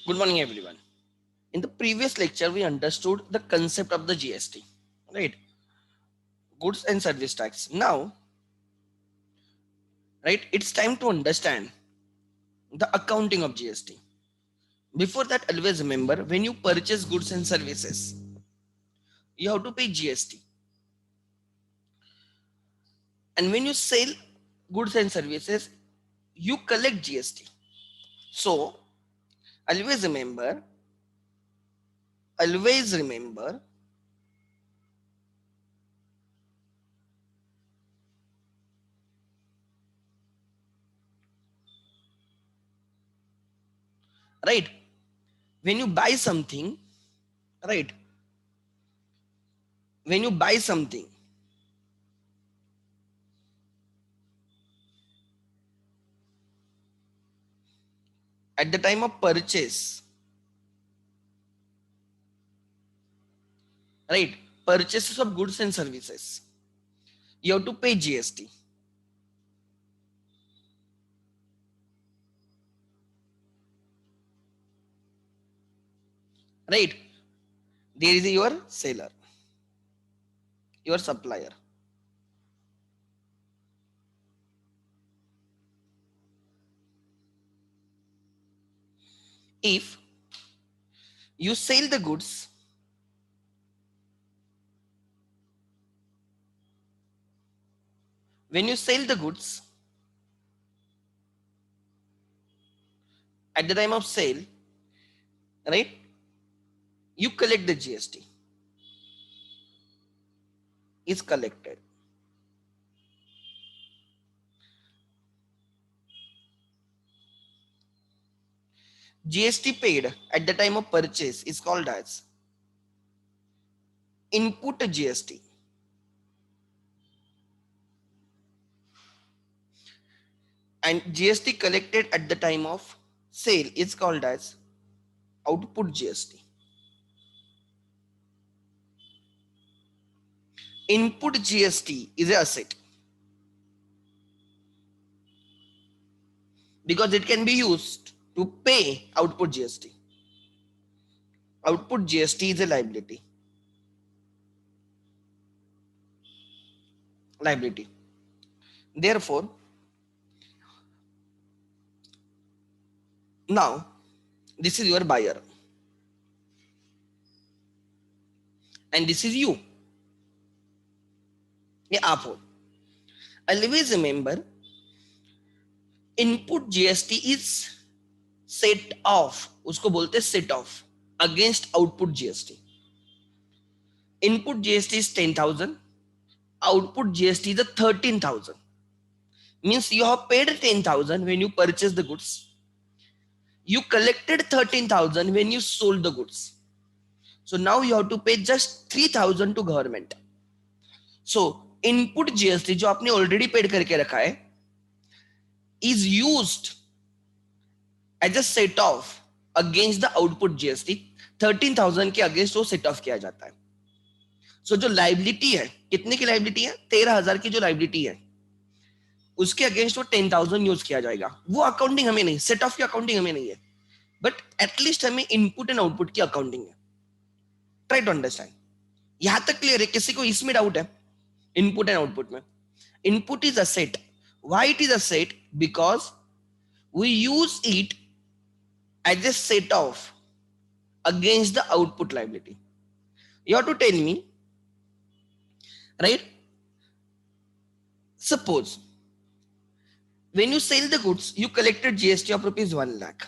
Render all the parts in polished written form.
Good morning, everyone. In the previous lecture, we understood the concept of the GST, right? Goods and service tax. Now, right, it's time to understand the accounting of GST. Before that, always remember when you purchase goods and services, you have to pay GST. And when you sell goods and services, you collect GST. So, always remember, always remember right? When you buy something, right? When you buy something, at the time of purchase, right? Purchases of goods and services, you have to pay GST, right? There is your seller, your supplier. If you sell the goods, when you sell the goods, at the time of sale, right? You collect the GST, is collected. GST paid at the time of purchase is called as input GST, and GST collected at the time of sale is called as output GST. Input GST is an asset because it can be used to pay output GST. Output GST is a liability. Liability. Therefore, now this is your buyer and this is you. ये आप हो. Always remember, input GST is set off. उसको बोलते हैं set off against output GST. Input GST is 10,000. Output GST is 13,000. Means you have paid 10,000 when you purchased the goods. You collected 13,000 when you sold the goods. So now you have to pay just 3,000 to government. So input GST जो आपने already paid करके रखा है is used as a set off against the output GST. 13,000 के against वो set of किया जाता है. सो जो लाइबिलिटी है, कितने की लाइबिलिटी है? 13,000 की जो लाइबिलिटी है उसके अगेंस्ट वो 10,000 यूज किया जाएगा. वो अकाउंटिंग हमें नहीं, सेट ऑफ की अकाउंटिंग हमें नहीं है, बट एटलीस्ट हमें इनपुट एंड आउटपुट की अकाउंटिंग है. Try to understand. यहां तक क्लियर है? किसी को इसमें डाउट है? इनपुट एंड आउटपुट में input is asset. Why it is asset? Because we use it as a set off against the output liability. You have to tell me, right? Suppose when you sell the goods, you collected GST of rupees 1 lakh.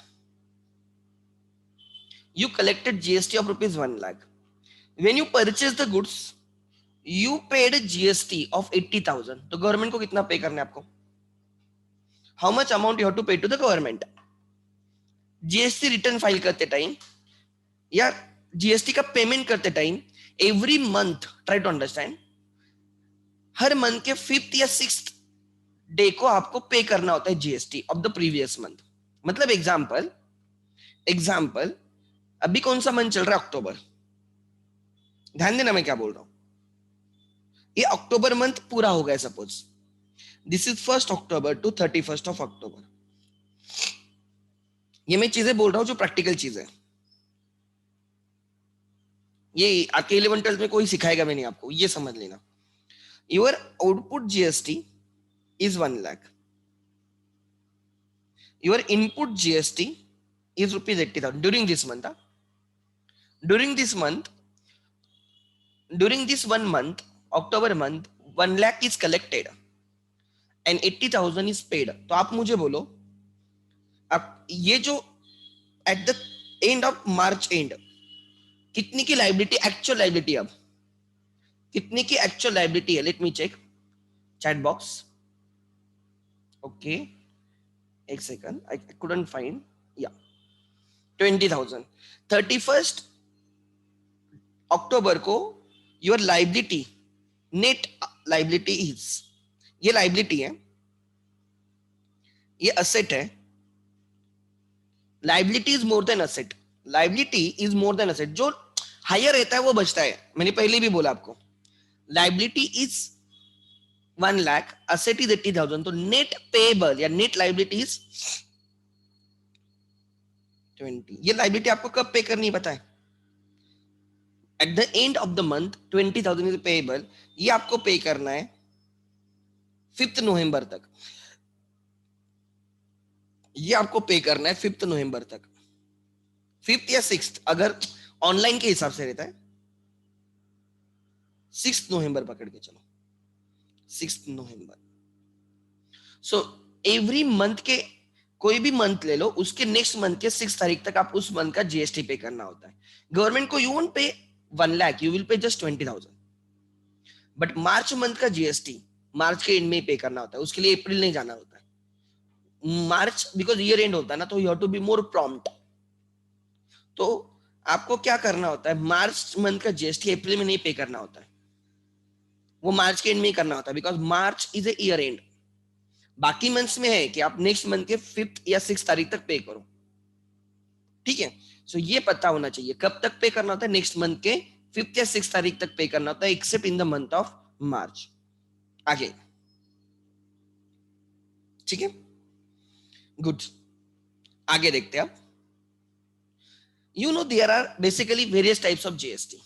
You collected GST of rupees 1 lakh. When you purchase the goods, you paid GST of 80,000. तो government को कितना पे करना है आपको? How much amount you have to pay to the government? GST return file करते time या GST का पेमेंट करते time every month, try to understand, हर मंथ के 5th या 6th डे को आपको पे करना होता है GST of the previous month. मतलब एग्जाम्पल अभी कौन सा मंथ चल रहा है? अक्टूबर. ध्यान देना मैं क्या बोल रहा हूं. ये अक्टूबर मंथ पूरा हो गया. Suppose this is 1st October to 31st of October. ये मैं चीजें बोल रहा हूं जो प्रैक्टिकल चीज है, ये आपके 11 12 में कोई सिखाएगा भी नहीं आपको, ये समझ लेना। Your output GST is 1 lakh, your input GST is rupees 80,000 during this month. During this month, during this 1 month, October month, 1 lakh is collected and 80,000 is paid. तो आप मुझे बोलो, अब ये जो at the end of March and कितनी की liability, actual liability, अब कितनी की एक्चुअल लाइबिलिटी है? Let me check chat box. Okay, एक सेकंड, आई कुडंट फाइंड, या 20,000। 31st अक्टूबर को your liability, net liability is, ये लाइबिलिटी है, ये असेट है। Liability is more than asset, liability is more than asset. जो higher रहता है वो बचता है, मैंने पहले भी बोला आपको। Liability is 1 lakh, asset is 80,000, तो नेट पेएबल या नेट लाइबिलिटी इज 20। ये लाइबिलिटी आपको कब पे करनी पता है? Eight the end of the month 20,000 is payable, ये आपको पे करना है 5 नवंबर तक, ये आपको पे करना है 5 नवंबर तक, 5 या 6, अगर ऑनलाइन के हिसाब से रहता है 6 नवंबर पकड़ के चलो, 6 नवंबर। सो एवरी मंथ के, कोई भी मंथ ले लो, उसके नेक्स्ट मंथ के 6 तारीख तक आप उस मंथ का जीएसटी पे करना होता है। गवर्नमेंट को यू वोंट पे 1 lakh, you will pay just 20,000, but March month का जीएसटी मार्च के एंड में पे करना होता है, उसके लिए अप्रैल नहीं जाना होता है। मार्च बिकॉज ईयर एंड होता है ना, तो you have to be more prompt. तो आपको क्या करना होता है, मार्च मंथ का जीएसटी अप्रैल में नहीं पे करना होता है, वो मार्च के एंड में ही करना होता है, because March is a year and. बाकी मंथ्स में है कि आप नेक्स्ट मंथ के 5 या 6 तारीख तक पे करो, ठीक है। सो ये पता होना चाहिए कब तक पे करना होता है, नेक्स्ट मंथ के 5 या 6 तारीख तक पे करना होता है, except in the month of March. आगे, ठीक है, गुड, आगे देखते हैं आप। You know there are basically various types of GST.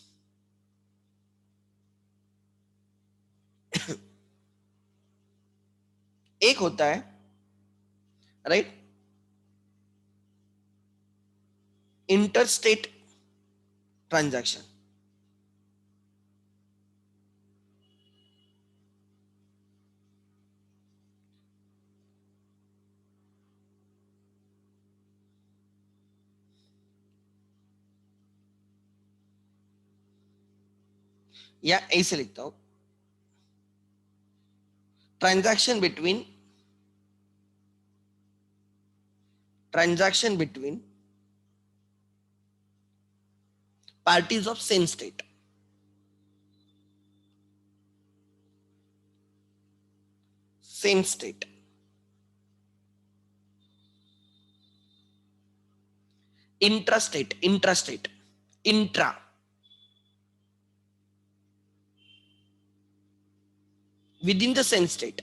एक होता है, राइट, इंटरस्टेट ट्रांजैक्शन। या ऐसे लिखता हूं, transaction between parties of same state, same state, intrastate, intra, within the same state.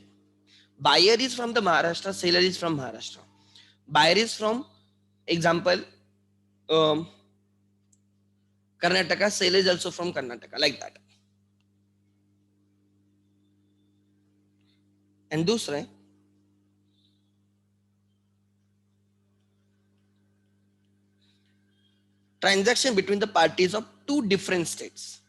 Buyer is from the Maharashtra, seller is from Maharashtra. Buyer is from, example, Karnataka, seller is also from Karnataka, like that. And दूसरा, transaction between the parties of two different states.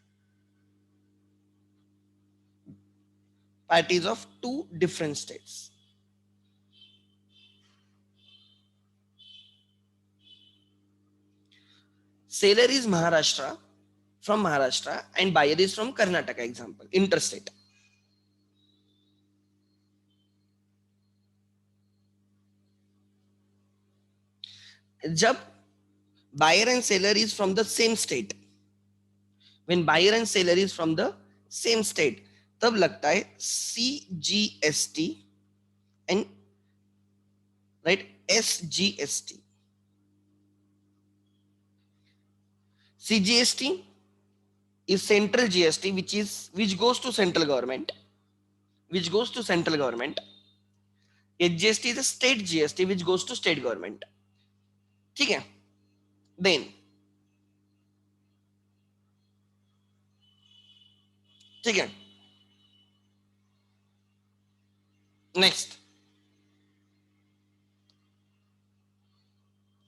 Parties of two different states. Seller is Maharashtra, from Maharashtra, and buyer is from Karnataka, example, interstate. जब buyer and seller is from the same state, when buyer and seller is from the same state, तब लगता है CGST and right SGST. CGST is central GST, which goes to central government, SGST is a state GST which goes to state government. ठीक है, then ठीक है, next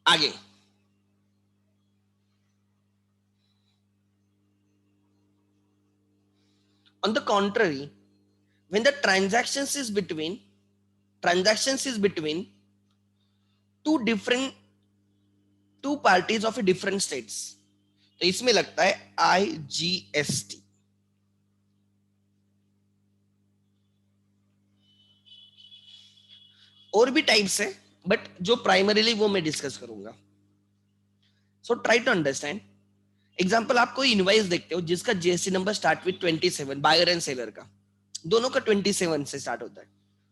आगे, on the contrary, when the transactions is between two different two parties of a different states, तो इसमें लगता है IGST। और भी टाइप्स है, बट जो प्राइमरीली वो मैं डिस्कस करूंगा। So try to understand. Example, आप कोई इनवाइस देखते हो जिसका GST number start with 27, buyer and seller का दोनों का 27 से स्टार्ट होता है,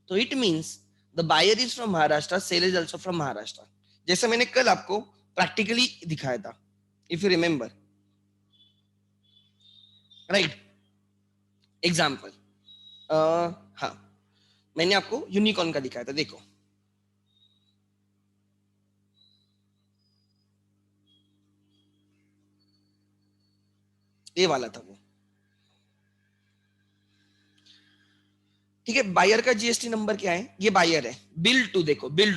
तो it means the buyer is from Maharashtra, seller is also from Maharashtra. जैसे मैंने कल आपको प्रैक्टिकली दिखाया था, if you remember, right. Example, हाँ, मैंने आपको यूनिकॉर्न का दिखाया था, देखो ये वाला था वो। ठीक है, बायर का जीएसटी नंबर क्या है, ये बायर है, बिल टू, देखो बिल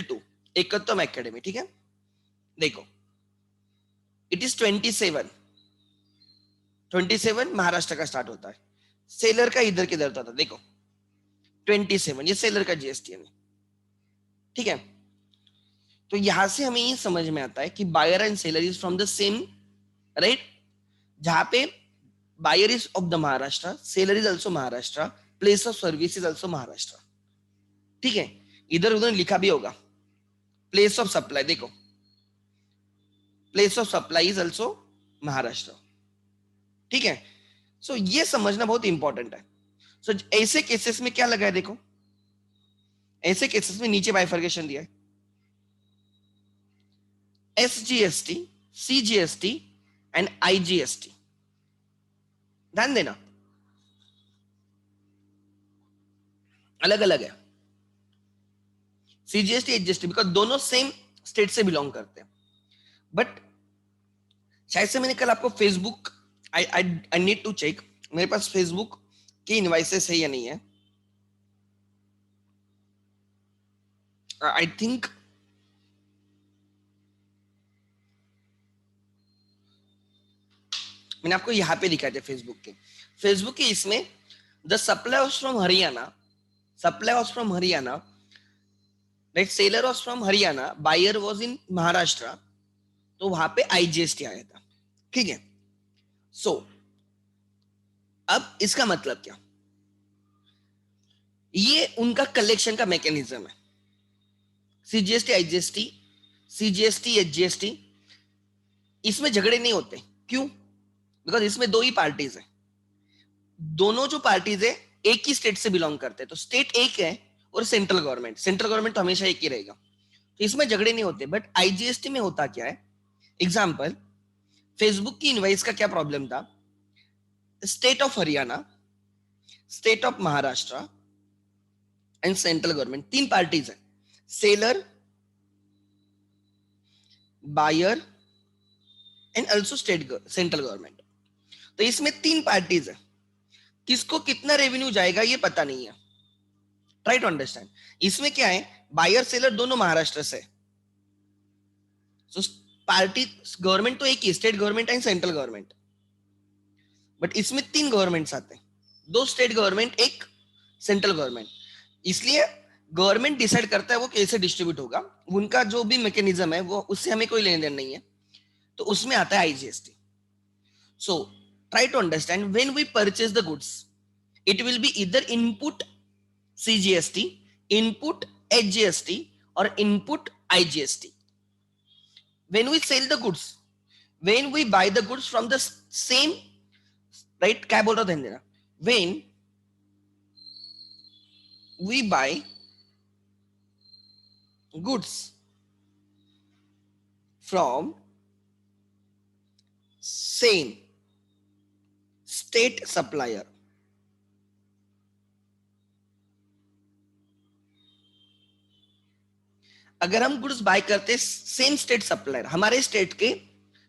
टू एकत्तम एकेडमी, ठीक है, देखो इट इज 27 महाराष्ट्र का स्टार्ट होता है, सेलर का इधर किधर था, देखो 27, ये सेलर का जीएसटी है, ठीक है। तो यहां से हमें ये समझ में आता है कि buyer and seller is from the same, right, जहां पे buyer is of the Maharashtra, seller is also Maharashtra, place of service is also Maharashtra, ठीक है। इधर उधर लिखा भी होगा, प्लेस ऑफ सप्लाई, देखो place of supply is also Maharashtra, ठीक है। सो ये समझना बहुत इंपॉर्टेंट है। सो ऐसे केसेस में क्या लगा है, देखो ऐसे केसेस में नीचे बाइफर्केशन दिया है, SGST, CGST एंड IGST, ध्यान देना अलग अलग है। CGST HGST बिकॉज दोनों सेम स्टेट से बिलोंग करते हैं, बट शायद से मैंने कल आपको Facebook, I need to check मेरे पास फेसबुक की इनवाइसेस है या नहीं है। आई थिंक मैंने आपको यहाँ पे दिखाए थे फेसबुक के इसमें the supply was from Haryana, supply was from Haryana, right, seller was from Haryana, buyer was in Maharashtra, तो वहां पे IGST आया था, ठीक है। सो अब इसका मतलब क्या, ये उनका कलेक्शन का मैकेनिज्म है, CGST IGST, CGST HGST, इसमें झगड़े नहीं होते, क्यों, बिकॉज इसमें दो ही पार्टीज है, दोनों जो पार्टीज है एक ही स्टेट से बिलोंग करते हैं, तो स्टेट एक है और सेंट्रल गवर्नमेंट तो हमेशा एक ही रहेगा, तो इसमें झगड़े नहीं होते। बट IGST में होता क्या है, एग्जाम्पल, फेसबुक की इनवाइस का क्या प्रॉब्लम था, state of Haryana, state of Maharashtra and central government, तीन पार्टीज है, seller, buyer and also state central government, तो इसमें तीन पार्टीज है, किसको कितना रेवेन्यू जाएगा ये पता नहीं है, ट्राई टू अंडरस्टैंड। इसमें क्या है, बायर सेलर दोनों महाराष्ट्र से, सो पार्टी गवर्नमेंट तो एक ही, state government and central government, but इसमें तीन गवर्नमेंट्स आते हैं, दो स्टेट गवर्नमेंट, एक सेंट्रल गवर्नमेंट, इसलिए गवर्नमेंट डिसाइड करता है वो कैसे डिस्ट्रीब्यूट होगा, उनका जो भी मैकेनिज्म है वो, उससे हमें कोई लेन देन नहीं है, तो उसमें आता है IGST। So try to understand, when we purchase the goods, it will be either input CGST, input HGST or input IGST. When we sell the goods, when we buy the goods from the same, right, क्या बोल रहा ध्यान देना, when we buy goods from same state supplier, अगर हम goods by करते same state supplier, हमारे state के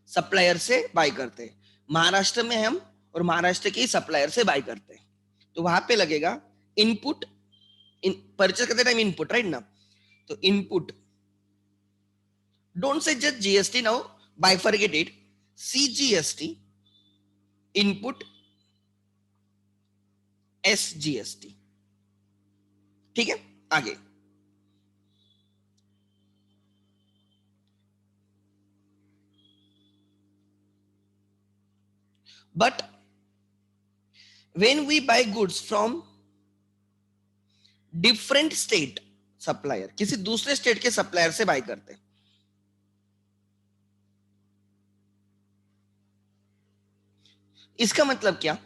सप्लायर से बाय करते हैं, महाराष्ट्र में हम और महाराष्ट्र के सप्लायर से बाय करते हैं, तो वहां पे लगेगा इनपुट, परचेस करते टाइम इनपुट, राइट ना, तो input, don't say just GST now, bifurcate it, CGST input SGST, ठीक है। आगे, but when we buy goods from different state supplier, किसी दूसरे स्टेट के सप्लायर से बाय करते हैं, इसका मतलब क्या,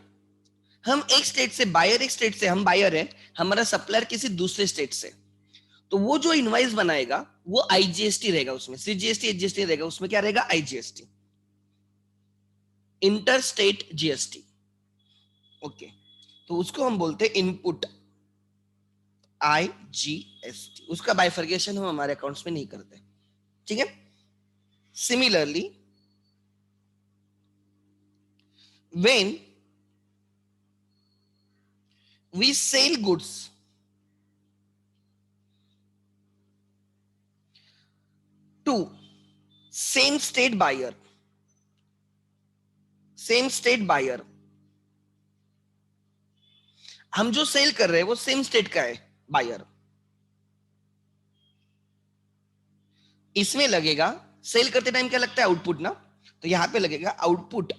हम एक स्टेट से बायर, एक स्टेट से हम बायर है, हमारा सप्लायर किसी दूसरे स्टेट से, तो वो जो इनवाइस बनाएगा वो आईजीएसटी रहेगा, उसमें सीजीएसटी एचजीएसटी रहेगा, उसमें क्या रहेगा, IGST, inter state GST, okay. तो उसको हम बोलते हैं इनपुट आईजीएसटी, उसका बाइफर्गेशन हम हमारे अकाउंट्स में नहीं करते, ठीक है। Similarly when we sell goods to same state buyer, same state buyer, हम जो सेल कर रहे हैं वो सेम स्टेट का है बायर, इसमें लगेगा, सेल करते टाइम क्या लगता है, आउटपुट ना, तो यहां पे लगेगा आउटपुट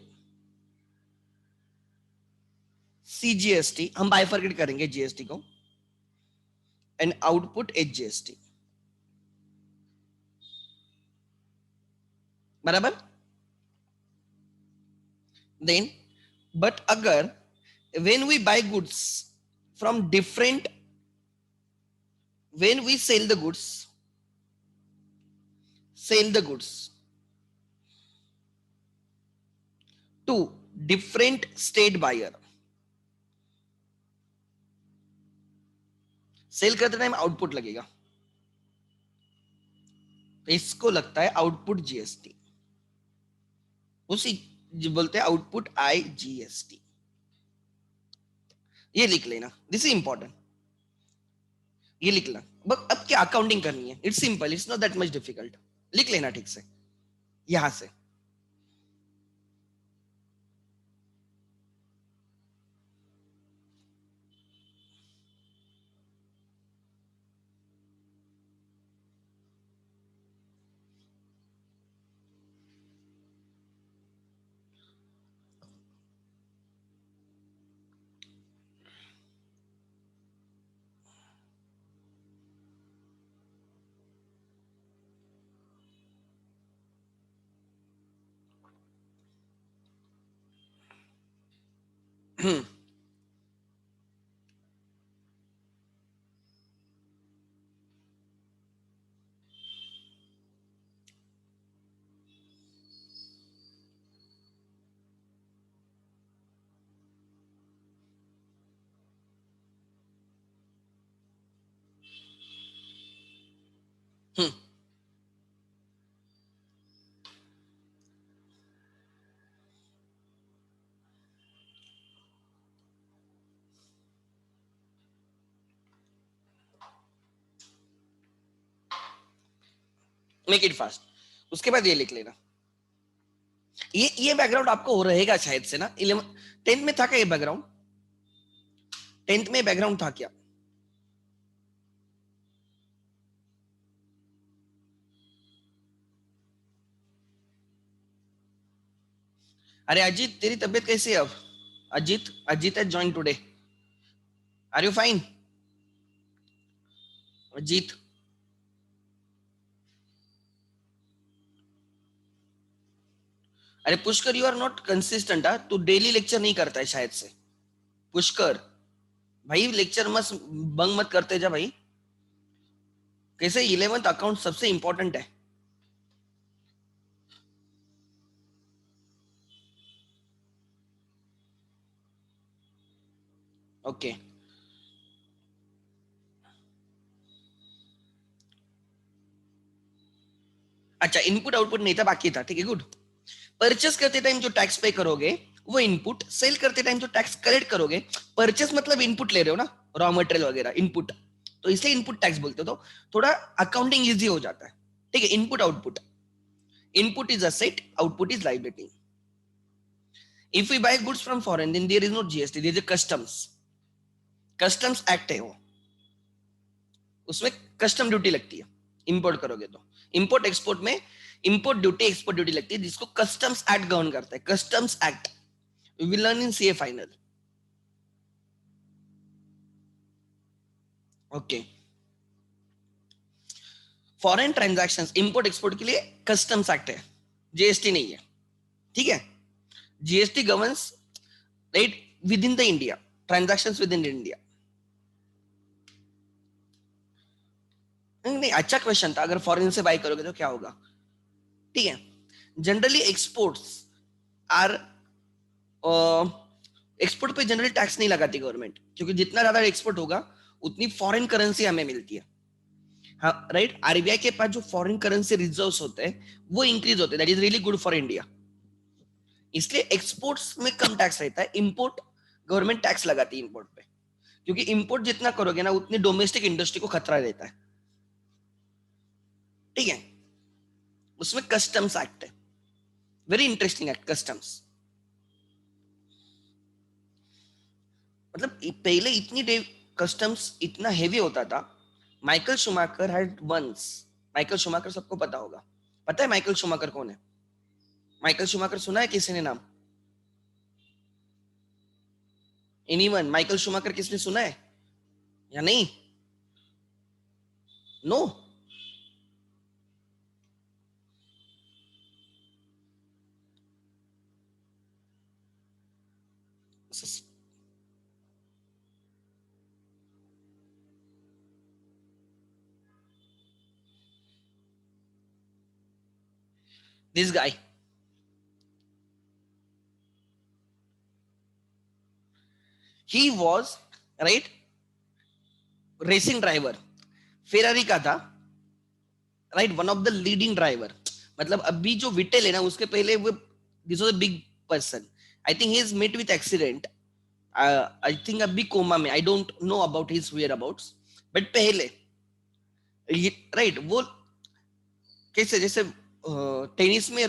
सीजीएसटी, हम बाइफरगेट करेंगे जीएसटी को, एंड आउटपुट एचजीएसटी, बराबर। देन बट अगर when we buy goods from different, when we sell the goods to different state buyer, sale करते टाइम आउटपुट लगेगा, तो इसको लगता है आउटपुट जीएसटी, उसी जो बोलते हैं आउटपुट आईजीएसटी, ये लिख लेना, दिस इज इंपॉर्टेंट, ये लिख लेना। बट अब क्या अकाउंटिंग करनी है, it's simple, it's not that much difficult, लिख लेना ठीक से यहां से। मेक इट फास्ट, उसके बाद ये लिख लेना, ये बैकग्राउंड आपको हो रहेगा शायद से ना, 10th में था क्या ये बैकग्राउंड, 10th में बैकग्राउंड था क्या, अरे अजीत तेरी तबीयत कैसी है अब, अजीत, अजीत है join today, are you fine Ajit, अरे Pushkar you are not consistent, तू डेली लेक्चर नहीं करता है शायद से, पुष्कर भाई लेक्चर मत बंग मत करते जा भाई, कैसे 11th अकाउंट सबसे इंपॉर्टेंट है, ओके। अच्छा, इनपुट आउटपुट नहीं था, बाकी था, ठीक है, गुड। परचेस करते टाइम जो टैक्स पे करोगे वो इनपुट, सेल करते टाइम जो टैक्स कलेक्ट करोगे, परचेस मतलब इनपुट ले रहे हो ना, रॉ मटेरियल वगैरह इनपुट, तो इसलिए इनपुट टैक्स बोलते हो, तो थोड़ा अकाउंटिंग इजी हो जाता है, ठीक है। Input output, input is asset, output is liability. If we buy goods from foreign then there is no GST, there is customs, customs act है वो, उसमें कस्टम ड्यूटी लगती है इंपोर्ट करोगे तो। इंपोर्ट एक्सपोर्ट में इंपोर्ट ड्यूटी एक्सपोर्ट ड्यूटी लगती है, जिसको कस्टम्स एक्ट गवर्न करता है, customs act. We will learn in CA final. Okay, foreign transactions import export के लिए कस्टम्स एक्ट है, जीएसटी नहीं है, ठीक है। GST governs, right, with in the India, transactions with in India. नहीं नहीं, अच्छा क्वेश्चन था, अगर फॉरेन से बाय करोगे तो क्या होगा, ठीक है। जनरली एक्सपोर्ट्स आर, एक्सपोर्ट पे जनरली टैक्स नहीं लगाती गवर्नमेंट, क्योंकि जितना ज्यादा एक्सपोर्ट होगा उतनी फॉरेन करेंसी हमें मिलती है। हाँ राइट, आरबीआई के पास जो फॉरेन करेंसी रिजर्व्स होते हैं वो इंक्रीज होते हैं, that is really good for India. इसलिए एक्सपोर्ट्स में कम टैक्स रहता है, इंपोर्ट गवर्नमेंट टैक्स लगाती है इंपोर्ट पे, क्योंकि इंपोर्ट जितना करोगे ना उतनी डोमेस्टिक इंडस्ट्री को खतरा रहता है, ठीक है। उसमें कस्टम्स एक्ट है, वेरी इंटरेस्टिंग एक्ट कस्टम्स। मतलब पहले इतनी कस्टम्स इतना हेवी होता था। Michael Schumacher had once, Michael Schumacher सबको पता होगा, पता है माइकल शुमाकर कौन है? माइकल शुमाकर सुना है किसी ने नाम? एनीवन? माइकल शुमाकर किसने सुना है या नहीं? No? This guy, he was, right, racing driver, Ferrari का था, right, one of the leading driver. मतलब अभी जो विटेल है ना, उसके पहले वो, this was a big person. I think he is met with accident, I think अभी कोमा में, I don't know about his whereabouts, but पहले, राइट, वो कैसे, जैसे टेनिस में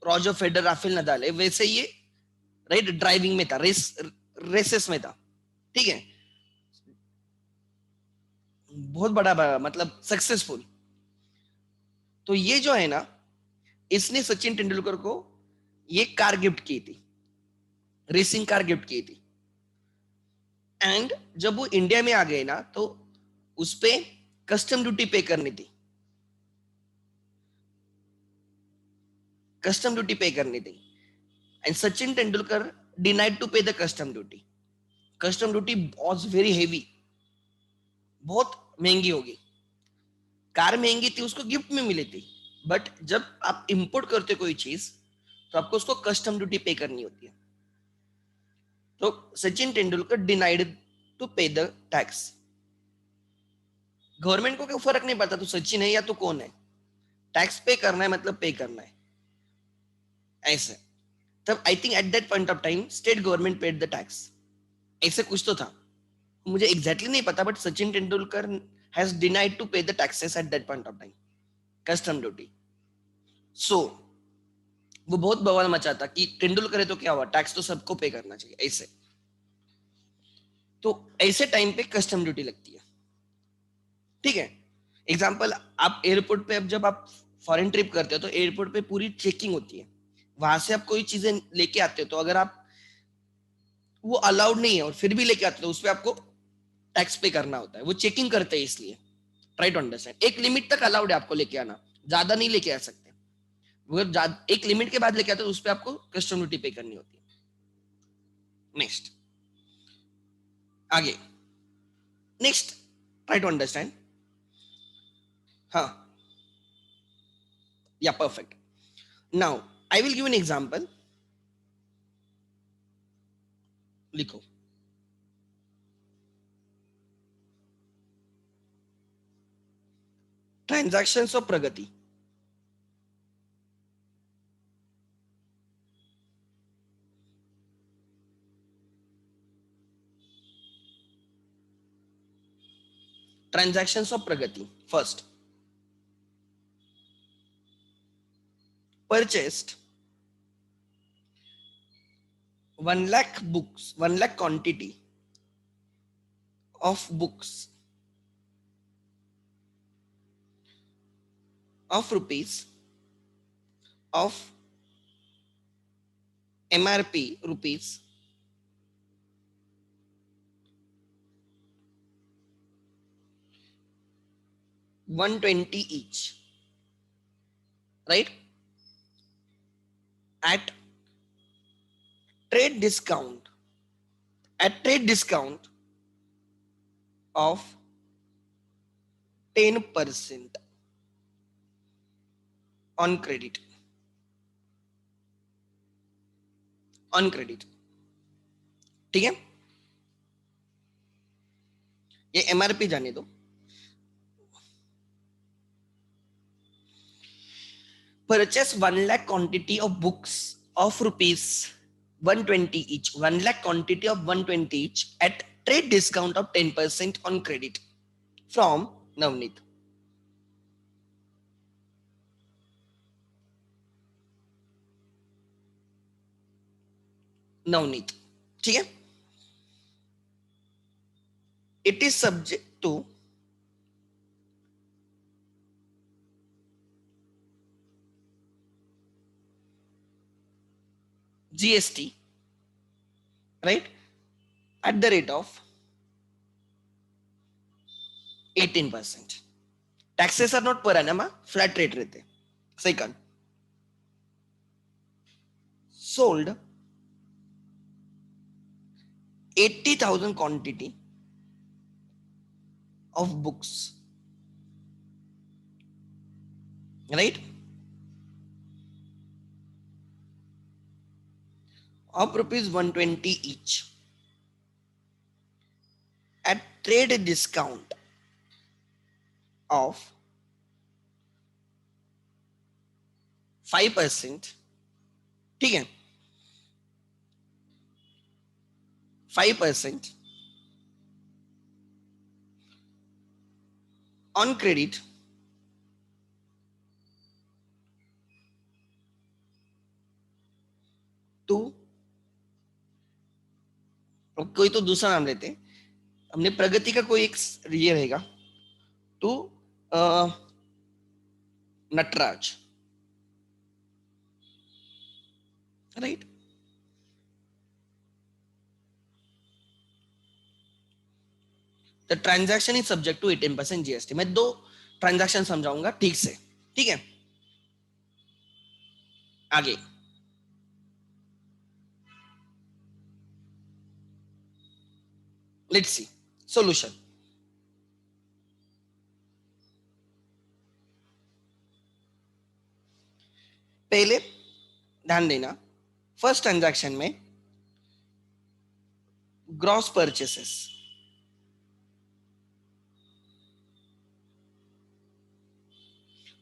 रॉजर फेडर, राफेल नदाल है, वैसे ये, राइट, ड्राइविंग में था, रेसेस में था, ठीक है। बहुत बड़ा मतलब सक्सेसफुल। तो ये जो है ना, इसने सचिन तेंदुलकर को ये कार गिफ्ट की थी, रेसिंग कार गिफ्ट की थी। एंड जब वो इंडिया में आ गए ना, तो उस पे कस्टम ड्यूटी पे करनी थी, कस्टम ड्यूटी पे करनी थी। And Sachin Tendulkar denied to pay the custom duty. Custom duty was very heavy, बहुत महंगी होगी। कार महंगी थी, उसको गिफ्ट में मिली थी, बट जब आप इंपोर्ट करते हो कोई चीज, तो आपको उसको कस्टम ड्यूटी पे करनी होती है। तो Sachin Tendulkar denied to pay the tax. Government को क्यों फर्क नहीं पड़ता, तू सचिन है या तू कौन है, टैक्स पे करना है मतलब पे करना है, ऐसे। तब I think at that point of time state government paid the tax, ऐसे कुछ तो था, मुझे एग्जैक्टली exactly नहीं पता, but Sachin Tendulkar has denied to pay the taxes at that point of time, custom duty. So वो बहुत बवाल मचा था कि तेंदुलकर है तो क्या हुआ, टैक्स तो सबको पे करना चाहिए, ऐसे। तो ऐसे टाइम पे कस्टम ड्यूटी लगती है, ठीक है। एग्जाम्पल, आप एयरपोर्ट पे, अब जब आप फॉरेन ट्रिप करते हो तो एयरपोर्ट पे पूरी चेकिंग होती है, वहां से आप कोई चीजें लेके आते हो, तो अगर आप, वो अलाउड नहीं है और फिर भी लेके आते हो, तो उस पर आपको टैक्स पे करना होता है, वो चेकिंग करते हैं इसलिए। ट्राई टू अंडरस्टैंड, एक लिमिट तक अलाउड है आपको लेके आना, ज्यादा नहीं लेके आ सकते, अगर एक लिमिट के बाद लेके आते हो उस पर आपको कस्टम ड्यूटी पे करनी होती है। नेक्स्ट, आगे, नेक्स्ट, ट्राई टू अंडरस्टैंड। हाँ, yeah perfect. Now I will give an example, लिखो, transactions of Pragati, Transactions of Pragati. First, purchased 1 lakh books, 1 lakh quantity of books of rupees of MRP rupees 120 each, right? At trade discount, at trade discount of 10% on credit. On credit, ठीक है, ये MRP जाने दो. Purchase 1 lakh quantity of books of rupees 120 each, 1 lakh quantity of 120 each at trade discount of 10% on credit from Navneet. Navneet, ठीक है. It is subject to GST, right, at the rate of 18%. Taxes are not per annum, flat rate रहते. Second, sold 80,000 quantity of books, right, of rupees 120 each at trade discount of 5%, ठीक है, 5% on credit to, कोई तो दूसरा नाम लेते हैं, हमने प्रगति का कोई एक ये रहेगा, to Nataraj, right. The transaction is subject to 18% GST. मैं 2 ट्रांजैक्शन समझाऊंगा ठीक से, ठीक है. आगे लेट्स सी सॉल्यूशन. पहले ध्यान देना, फर्स्ट ट्रांजैक्शन में ग्रॉस परचेसेस,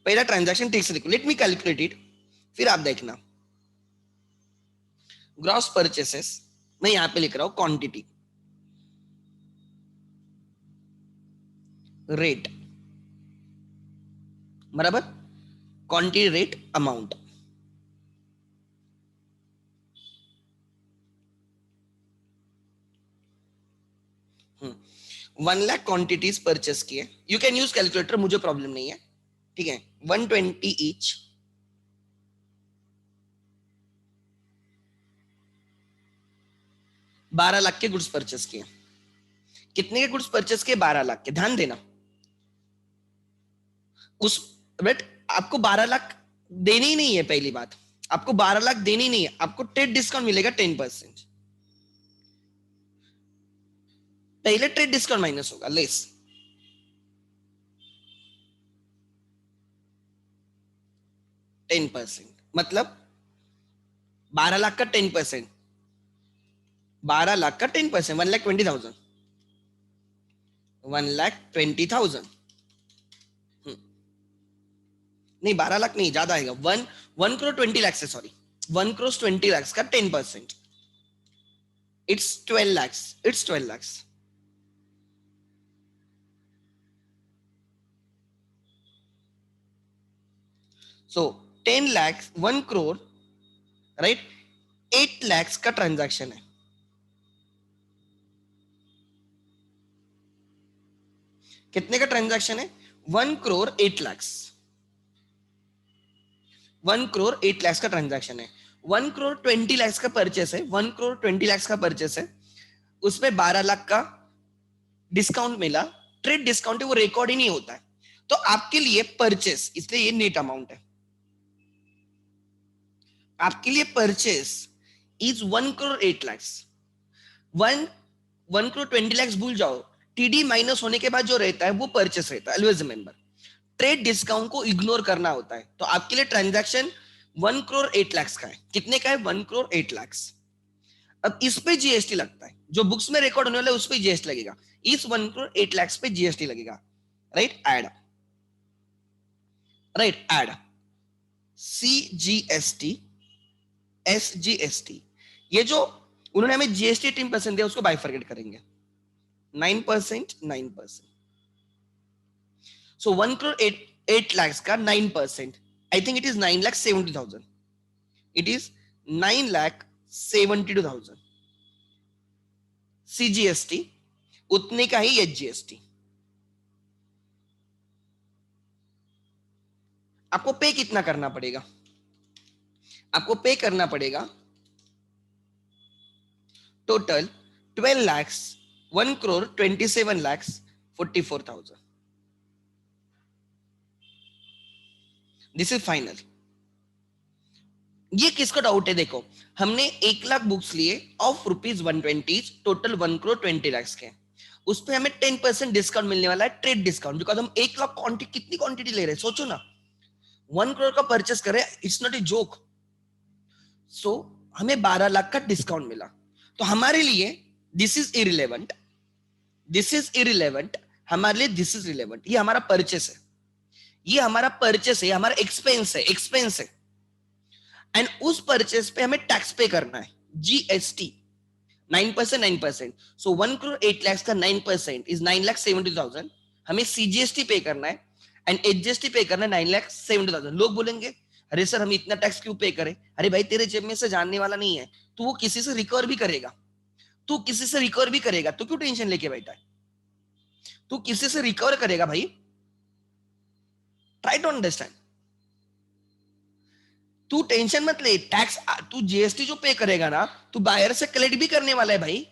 पहला ट्रांजैक्शन ठीक से देखो, लेट मी कैलकुलेट इट, फिर आप देखना. ग्रॉस परचेसेस मैं यहां पे लिख रहा हूं क्वांटिटी, रेट, बराबर, quantity rate amount. One lakh quantities purchase किए, यू कैन यूज कैलकुलेटर, मुझे प्रॉब्लम नहीं है, ठीक है. 120 ईच, 12 लाख के गुड्स परचेस किए. कितने के गुड्स परचेस किए? 12 लाख के. ध्यान देना, उस बट आपको 12 लाख देनी ही नहीं है. पहली बात, आपको 12 लाख देनी नहीं है, आपको ट्रेड डिस्काउंट मिलेगा 10%. पहले ट्रेड डिस्काउंट माइनस होगा, लेस, टेन परसेंट, मतलब 12 लाख का 10%, 12 लाख का 10%, 1,20,000, 1,20,000. नहीं 12 लाख नहीं, ज्यादा आएगा, 1 करोड़ 20 लाख से, सॉरी, 1 करोड़ 20 लाख का 10%, it's 12 lakh, it's 12 lakh. So 10 lakhs 1 crore, right, 8 lakhs का ट्रांजैक्शन है. कितने का ट्रांजैक्शन है? 1 crore 8 lakhs. 1 crore 8 lakhs का ट्रांजैक्शन है. 1 crore 20 lakhs का परचेस है. 1 crore 20 lakhs का परचेस है. उसमें 12 लाख का डिस्काउंट मिला. ट्रेड डिस्काउंट है, वो रिकॉर्ड ही नहीं होता है. तो आपके लिए परचेस, इसलिए ये नेट अमाउंट है. आपके लिए purchase is 1 crore 8 lakhs. 1 crore 20 lakhs भूल जाओ. टीडी माइनस होने के बाद जो रहता है वो परचेस रहता है. ऑलवेज रिमेंबर, ट्रेड डिस्काउंट को इग्नोर करना होता है. तो आपके लिए ट्रांजैक्शन 1 crore 8 lakhs का है. कितने का है? 1 crore 8 lakhs. अब इस पे जीएसटी लगता है. जो बुक्स में रिकॉर्ड होने वाला है उस पे जीएसटी लगेगा. इस 1 crore 8 lakhs पे जीएसटी लगेगा. Right, add, right, add CGST, SGST. ये जो उन्होंने हमें जीएसटी 18% दिया उसको बाइफरकेट करेंगे. 9%, 9%. सो 1 crore 8 lakhs का 9%. I think it is 9,70,000. It is 9,72,000. CGST उतने का ही एचजीएसटी. आपको पे कितना करना पड़ेगा? आपको पे करना पड़ेगा total 12 lakhs 1 crore 27 lakhs 44,000. This is final. ये किसका डाउट है? देखो, हमने 1 लाख बुक्स लिए ऑफ ₹120, टोटल 1 crore 20 lakhs के. उस पे हमें 10% डिस्काउंट मिलने वाला है, ट्रेड डिस्काउंट. बिकॉज हम 1 लाख क्वांटिटी, कितनी क्वांटिटी ले रहे हैं सोचो ना. 1 crore का परचेस कर रहे हैं, इट्स नॉट ए जोक. सो हमें 12 लाख का डिस्काउंट मिला. तो हमारे लिए this is irrelevant, this is irrelevant. हमारे लिए दिस इज रिलेवेंट. ये हमारा परचेस है, ये हमारा परचेस है, हमारा एक्सपेंस है, एक्सपेंस है. एंड उस परचेस पे हमें टैक्स पे करना है, जीएसटी 9%, 9%. सो 1 crore 8 lakhs का 9% इज 9,70,000. हमें सीजीएसटी पे करना है एंड एचजीएसटी पे करना है 9,70,000. लोग बोलेंगे अरे सर हम इतना टैक्स क्यों पे करें? अरे भाई तेरे जेब में से जानने वाला नहीं है, तू वो किसी से रिकवर भी करेगा. तू किसी से रिकवर भी करेगा, तो क्यों टेंशन लेके बैठा है? तू किसी से रिकवर करेगा भाई. Try to understand. तू टेंशन मत ले. टैक्स, तू जीएसटी जो पे करेगा ना, तू बायर से कलेक्ट भी करने वाला है भाई.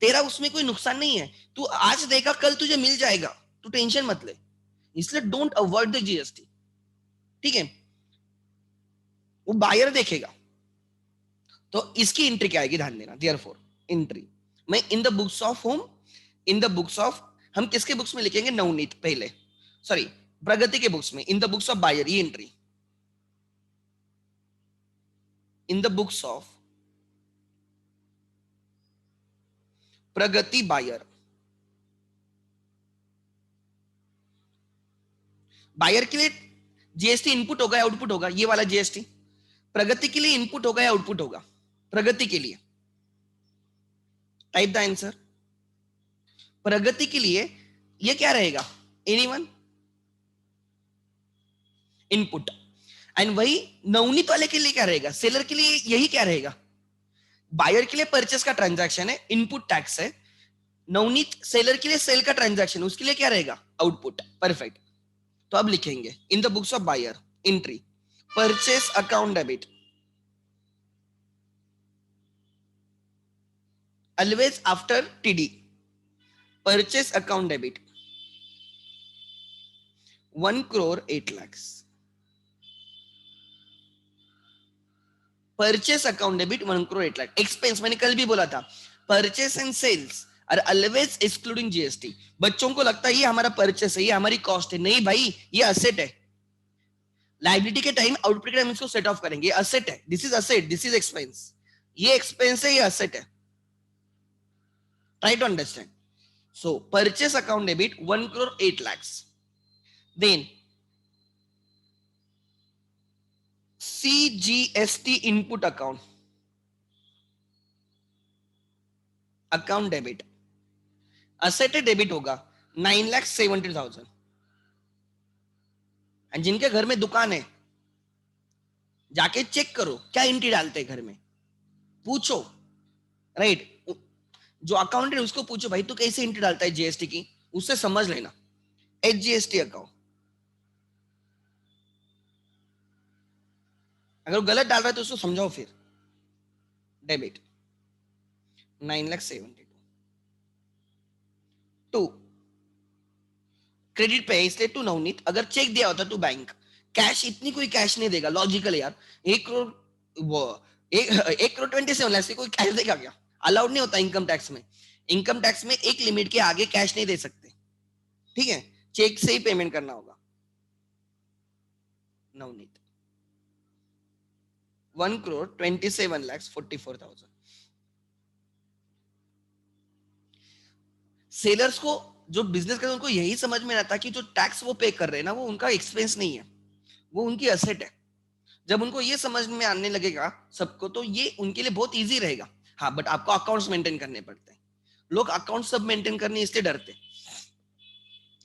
तेरा उसमें कोई नुकसान नहीं है. तू आज देगा कल तुझे मिल जाएगा. तू टेंशन मत ले. इसलिए डोंट अवॉइड द जीएसटी. ठीक है, वो बायर देखेगा. तो इसकी एंट्री क्या आएगी ध्यान देना. देयरफॉर एंट्री मैं इन the books of home, in the books of, हम किसके बुक्स में लिखेंगे? नवनीत पहले, सॉरी प्रगति के बुक्स में. In the books of buyer, ये entry in the books of Pragati buyer. Buyer के लिए जीएसटी इनपुट होगा या आउटपुट होगा? ये वाला जीएसटी प्रगति के लिए इनपुट होगा या आउटपुट होगा? प्रगति के लिए. Type the answer. प्रगति के लिए ये क्या रहेगा? एनीवन? इनपुट. एंड वही नवनीत वाले के लिए क्या रहेगा? सेलर के लिए यही क्या रहेगा? बायर के लिए परचेस का ट्रांजैक्शन है, इनपुट टैक्स है. नवनीत सेलर के लिए सेल का ट्रांजैक्शन, उसके लिए क्या रहेगा? आउटपुट. परफेक्ट. तो अब लिखेंगे in the books of buyer entry purchase account debit, always after TD. Purchase account debit 1 crore 8 lakhs. Purchase account debit 1 crore 8 lakhs. Expense मैंने कल भी बोला था, purchase and sales are always excluding GST. बच्चों को लगता है ये हमारा परचेस है, ये हमारी कॉस्ट है. नहीं भाई, ये असेट है. लाइबिलिटी के टाइम, आउटपुट के टाइम इसको सेट ऑफ करेंगे. ये असेट है. This is asset, this is expense. ये एक्सपेंस है, ये असेट है. Try to understand. So purchase account debit 1 crore 8 lakhs. Then CGST input account, account debit. Asset debit होगा 9,70,000. एंड जिनके घर में दुकान है जाके चेक करो क्या एंट्री डालते हैं घर में, पूछो, राइट। जो अकाउंटेंट है उसको पूछो भाई तू कैसे एंट्री डालता है जीएसटी की, उससे समझ लेना। एचजीएसटी अकाउंट, अगर वो गलत डाल रहा है तो उसको समझाओ फिर। डेबिट 9,72,000। टू क्रेडिट पे है इसलिए टू नवनीत। अगर चेक दिया होता टू बैंक, कैश इतनी कोई कैश नहीं देगा, लॉजिकल है यार। 1 करोड़, वो 1 करोड़ 27 लाख से कोई कैश देगा क्या? अलाउड नहीं होता इनकम टैक्स में। इनकम टैक्स में एक लिमिट के आगे कैश नहीं दे सकते, ठीक है, चेक से ही पेमेंट करना होगा। नवनीत 1,27,44,000। सेलर्स को जो बिजनेस करते हैं उनको यही समझ में आता कि जो टैक्स वो पे कर रहे हैं ना वो उनका एक्सपेंस नहीं है, वो उनकी असेट है। जब उनको ये समझ में आने लगेगा सबको तो ये उनके लिए बहुत इजी रहेगा। हाँ बट आपको अकाउंट्स मेंटेन करने पड़ते हैं। लोग अकाउंट सब मेंटेन करने इसलिए डरते,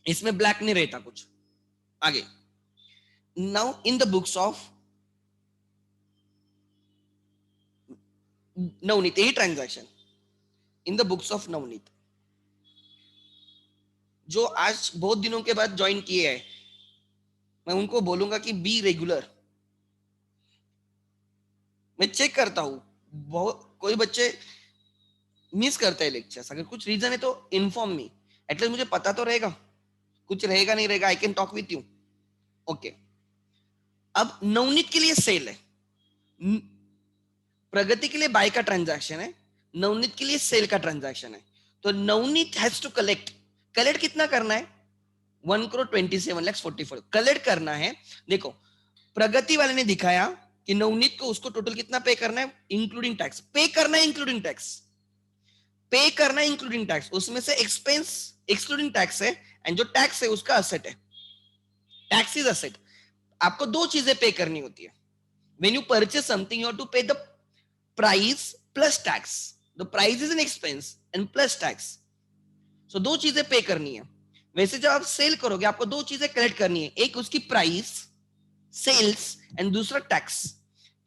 इसमें ब्लैक नहीं रहता कुछ। आगे, now in the books of Navneet, यही transaction in the books of Navneet जो आज बहुत दिनों के बाद ज्वाइन किए हैं, मैं उनको बोलूंगा कि बी रेगुलर। मैं चेक करता हूँ, बहुत कोई बच्चे मिस करते हैं लेक्चर्स, अगर कुछ रीजन है तो इन्फॉर्म मी, एटलीस्ट मुझे पता तो रहेगा। कुछ रहेगा नहीं रहेगा, I can talk with you. Okay, अब नवनीत के लिए सेल है, प्रगति के लिए बाय का ट्रांजैक्शन है, नवनीत के लिए सेल का ट्रांजैक्शन है। तो Navneet has to collect, collect कितना करना है? 1,27,44,000 कलेक्ट करना है। देखो प्रगति वाले ने दिखाया कि नवनीत को उसको टोटल कितना पे करना है इंक्लूडिंग टैक्स, पे करना है इंक्लूडिंग टैक्स, पे करना है इंक्लूडिंग टैक्स, उसमें से एक्सपेंस एक्सक्लूडिंग टैक्स है, एंड जो टैक्स है उसका असेट है। Tax is asset. आपको दो चीजें पे करनी होती है। When you purchase something you have to pay the price plus tax. The price is an expense and plus tax. So दो चीजें पे करनी है। वैसे जब आप सेल करोगे आपको दो चीजें कलेक्ट करनी है, एक उसकी प्राइस सेल्स एंड दूसरा टैक्स।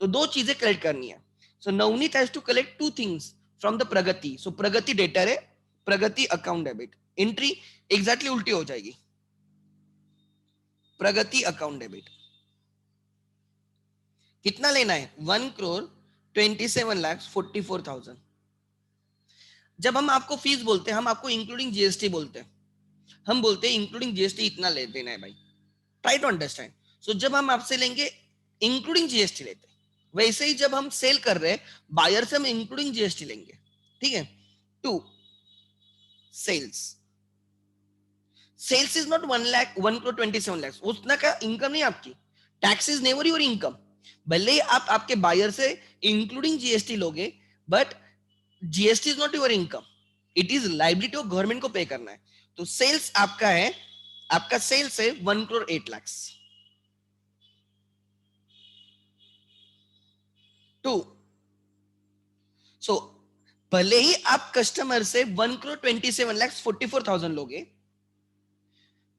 तो दो चीजें कलेक्ट करनी है। So Navneet has to collect two things from the Pragati. So Pragati debtor है, Pragati account debit, entry exactly उल्टी हो जाएगी, प्रगति अकाउंट डेबिट। कितना लेना है? 1,27,44,000। जब हम आपको फीस बोलते हैं हम आपको इंक्लूडिंग जीएसटी बोलते हैं, हम बोलते हैं इंक्लूडिंग जीएसटी इतना ले देना है भाई, ट्राई टू अंडरस्टैंड। सो जब हम आपसे लेंगे इंक्लूडिंग जीएसटी लेते हैं, वैसे ही जब हम सेल कर रहे हैं बायर से हम इंक्लूडिंग जीएसटी लेंगे, ठीक है। To sales, sales is not 1 lakh 1,27,00,000, उतना का इनकम नहीं आपकी, tax is never your income. भले ही आप आपके बायर से इंक्लूडिंग जीएसटी लोगे but GST is not your income, it is liability of government को पे करना है। तो सेल्स आपका है, आपका सेल्स है 1,08,00,000। टू सो भले ही आप कस्टमर से 1,27,44,000 लोगे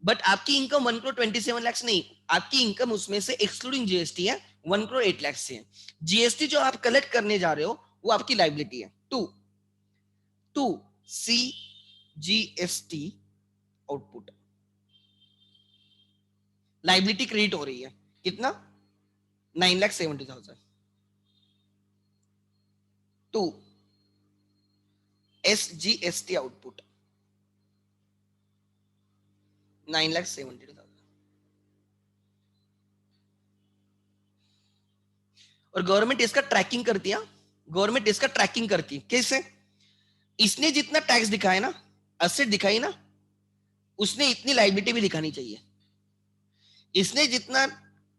बट आपकी इनकम 1,27,00,000 नहीं, आपकी इनकम उसमें से एक्सक्लूडिंग जीएसटी है 1,08,00,000 से है। जीएसटी जो आप कलेक्ट करने जा रहे हो वो आपकी लाइबिलिटी है। To to C GST output, liability credit हो रही है कितना? 9,70,000। To SGST output 9,70,000। और गवर्नमेंट इसका ट्रैकिंग करती है, गवर्नमेंट इसका ट्रैकिंग करती है कैसे? इसने जितना टैक्स दिखाया ना, असेट दिखाई ना, उसने इतनी लाइबिलिटी भी दिखानी चाहिए। इसने जितना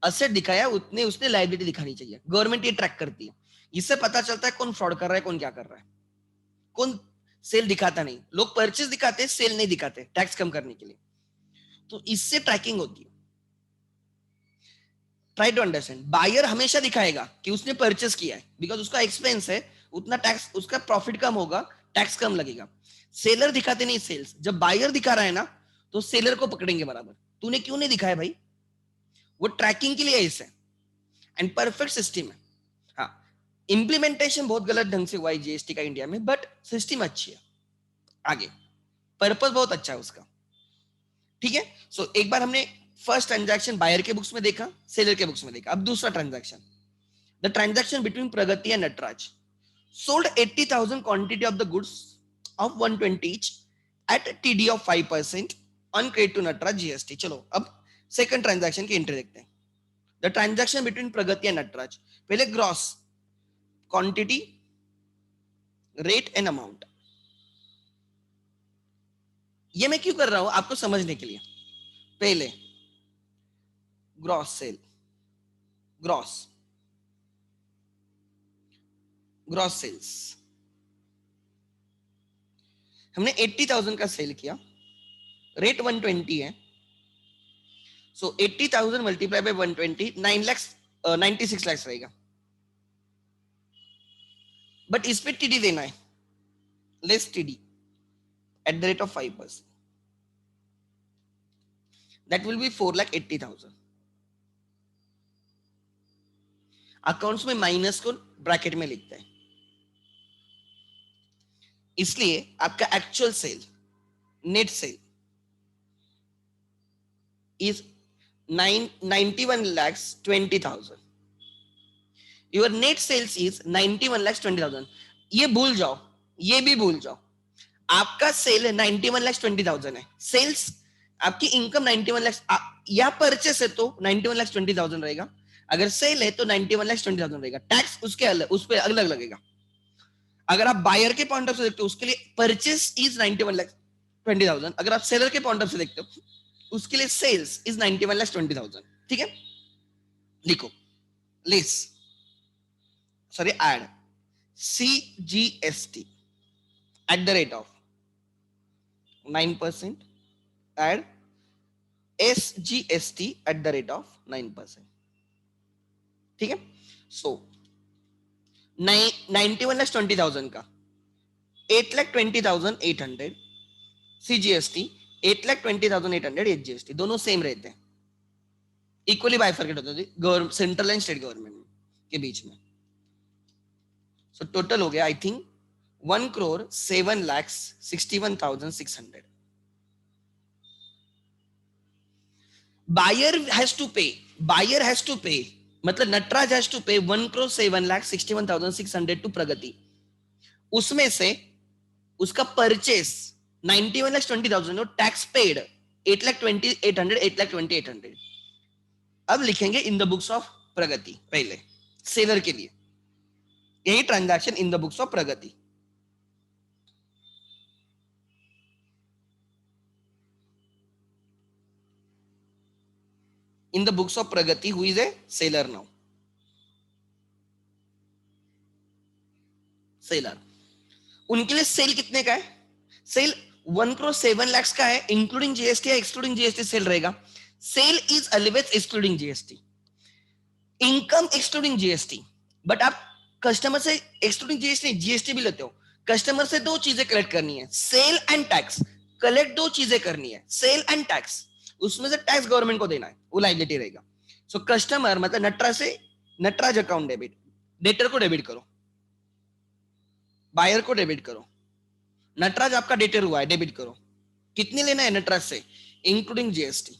असेट दिखाया उतने उसने लाइबिलिटी दिखानी चाहिए। गवर्नमेंट ये ट्रैक करती है, इससे पता चलता है कौन फ्रॉड कर रहा है कौन क्या कर रहा है। कौन सेल दिखाता नहीं, लोग परचेज दिखाते हैं सेल नहीं दिखाते टैक्स कम करने के लिए, तो इससे ट्रैकिंग होती है। ट्राई टू अंडरस्टैंड, बायर हमेशा दिखाएगा कि उसने परचेस किया है बिकॉज उसका एक्सपेंस है, उतना टैक्स, उसका प्रॉफिट कम होगा, टैक्स कम लगेगा। सेलर दिखाते नहीं सेल्स, जब बायर दिखा रहा है ना तो सेलर को पकड़ेंगे बराबर, तूने क्यों नहीं दिखाया भाई, वो ट्रैकिंग के लिए ऐसे। एंड परफेक्ट सिस्टम है। हाँ, इम्प्लीमेंटेशन बहुत गलत ढंग से हुआ है जीएसटी का इंडिया में, बट सिस्टम अच्छी है, आगे पर्पस बहुत अच्छा है उसका। ठीक है, सो एक बार हमने फर्स्ट ट्रांजैक्शन बायर के बुक्स में देखा, सेलर के बुक्स में देखा। अब दूसरा transaction, the transaction between Pragati and Nataraj sold 80,000 quantity of the goods of 120 each at TD of 5% on credit to Natraj GST। चलो अब सेकंड ट्रांजैक्शन की एंट्री देखते हैं। The transaction between Pragati and Nataraj, पहले gross quantity, rate and amount. ये मैं क्यों कर रहा हूं, आपको समझने के लिए। पहले gross sale, gross gross sales, हमने 80,000 का सेल किया, रेट 120 है, so 80,000 multiply by 120, 9 lakh 96 lakh रहेगा। बट इस पे टीडी देना है, less TD at the rate of 5%, that will be 4,80,000। Accounts में माइनस को ब्रैकेट में लिखते हैं, इसलिए आपका actual sale, net sale is 91,20,000। Your net sales is 91,20,000। ये भूल जाओ, ये भी भूल जाओ, आपका सेल 91,20,000 है, सेल्स आपकी इनकम 91 लाख, या परचेस है तो 91,20,000 रहेगा, अगर सेल है तो 91,20,000 रहेगा। टैक्स उसके अलग, उस पर अलग लगेगा। अगर आप बायर के पॉइंट ऑफ से देखते हो उसके लिए परचेस इज 91,20,000, अगर आप सेलर के पॉइंट ऑफ से देखते हो उसके लिए सेल्स इज 91,20,000। ठीक है, लिखो less, sorry add CGST at the rate of 9%, add SGST at the rate of 9%। ठीक है, सो 91,20,000 का 8,20,800 CGST, 8,20,800 HGST, दोनों सेम रहते हैं, इक्वली बाइफरकेट होते हैं government, central and state government के बीच में। सो टोटल हो गया I think 1,07,61,600। buyer has to pay, buyer has to pay, मतलब नटराज हैज टू पे 1,07,61,600 टू प्रगति। उसमें से उसका परचेस 91,20,000 और टैक्स पेड 8,20,800, 8,20,800। अब लिखेंगे इन द बुक्स ऑफ प्रगति, पहले सेलर के लिए यही transaction in the books of Pragati. In the books of Pragati who is a seller now, seller, उनके लिए सेल कितने का है, सेल 1,07,00,000 का है, इंक्लूडिंग जीएसटी या एक्सक्लूडिंग जीएसटी सेल रहेगा। Sale is always excluding GST, income excluding GST. But आप कस्टमर से एक्सक्लूडिंग जीएसटी जीएसटी भी लेते हो, कस्टमर से दो चीजें कलेक्ट करनी है, सेल एंड टैक्स। कलेक्ट दो चीजें करनी है, सेल एंड टैक्स, उसमें से टैक्स गवर्नमेंट को देना है, वो लायबिलिटी रहेगा। सो कस्टमर मतलब नटराज से, नटराज अकाउंट डेबिट, डेटर को डेबिट करो, बायर को डेबिट करो, नटराज आपका डेटर हुआ है, डेबिट करो। कितने लेना है नटराज से, including GST.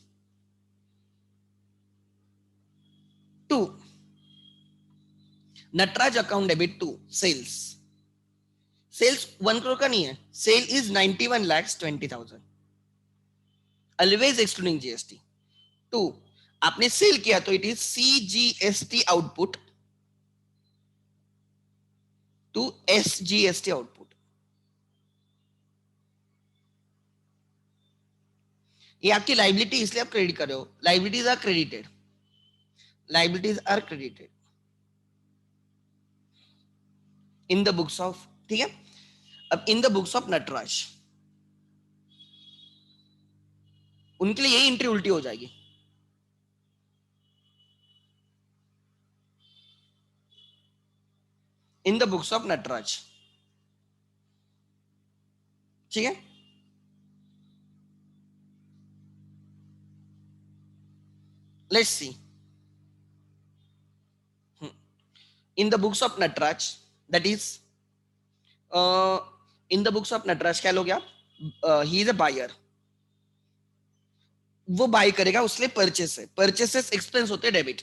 2 Nataraj account debit to sales, sales 1 crore का नहीं है, sale is 91,20,000 always excluding GST. 2 आपने सेल किया तो it is CGST output to SGST output. ये आपकी लाइबिलिटी, इसलिए आप क्रेडिट कर रहे हो, liabilities are credited, liabilities are credited in the books of. ठीक है, अब in the books of Nataraj उनके लिए यही एंट्री उल्टी हो जाएगी। इन द बुक्स ऑफ नटराज, ठीक है, let's see. In the books of Nataraj, that is in the books of Nataraj क्या लोगे आप, ही इज अ बायर, वो बाय करेगा, उसके लिए परचेस है, परचेसेस एक्सपेंस होते हैं डेबिट।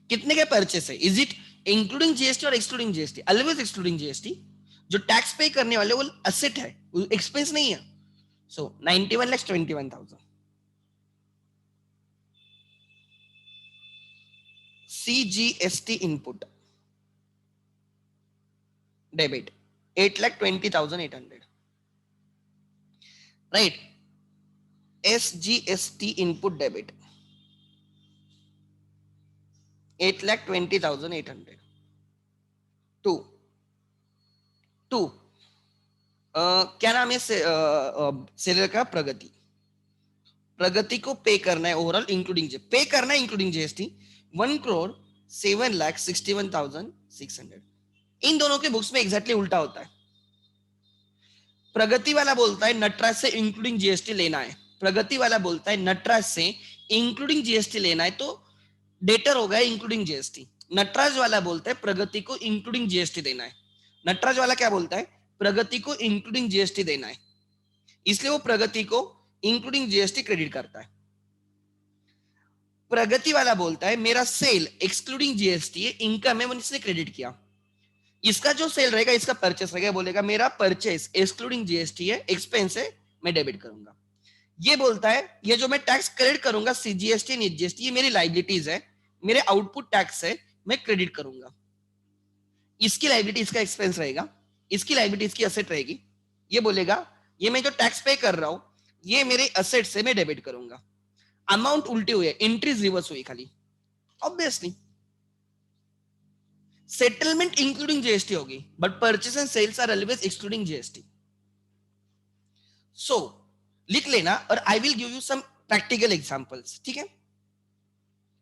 कितने के परचेस है, इज इट इंक्लूडिंग जीएसटी और excluding GST, always excluding GST. जो टैक्स पे करने वाले वो असेट है, वो एक्सपेंस नहीं है। So 91,21,000 CGST input debit 8,20,800, right. SGST input debit 8,20,800। To to क्या नाम है सेलर का, प्रगति। प्रगति को पे करना है ओवरऑल इंक्लूडिंग पे करना है इंक्लूडिंग जीएसटी 1,07,61,600। इन दोनों के बुक्स में एग्जैक्टली उल्टा होता है। प्रगति वाला बोलता है नटराज से इंक्लूडिंग जीएसटी लेना है, प्रगति वाला बोलता है नटराज से इंक्लूडिंग जीएसटी लेना है, तो डेटर हो गया इंक्लूडिंग जीएसटी। नटराज वाला बोलता है प्रगति को इंक्लूडिंग जीएसटी देना है। नटराज वाला क्या बोलता है, प्रगति को इंक्लूडिंग जीएसटी देना है, इसलिए वो प्रगति को इंक्लूडिंग जीएसटी क्रेडिट करता है। प्रगति वाला बोलता है मेरा सेल एक्सक्लूडिंग जीएसटी है, इनकम है, मैंने इसने क्रेडिट किया। इसका जो सेल रहेगा, इसका परचेस रहेगा, बोलेगा मेरा परचेस एक्सक्लूडिंग जीएसटी है, एक्सपेंस है, मैं डेबिट करूंगा। ये बोलता है ये जो मैं टैक्स क्रेडिट करूंगा सीजीएसटी एंड जीएसटी, ये मेरी लाइबिलिटीज है, मेरे आउटपुट टैक्स है, मैं क्रेडिट करूंगा। इसकी लाइबिलिटी इसका एक्सपेंस रहेगा, इसकी लाइबिलिटी इसकी असेट रहेगी। ये बोलेगा ये मैं जो टैक्स पे कर रहा हूं, ये मेरे असेट से मैं डेबिट करूंगा। अमाउंट उल्टी हुई है, एंट्रीज रिवर्स हुई खाली, ऑब्वियसली। सेटलमेंट इंक्लूडिंग जीएसटी होगी, but purchase and sales are always excluding GST. So लिख लेना, और I will give you some practical examples, ठीक है।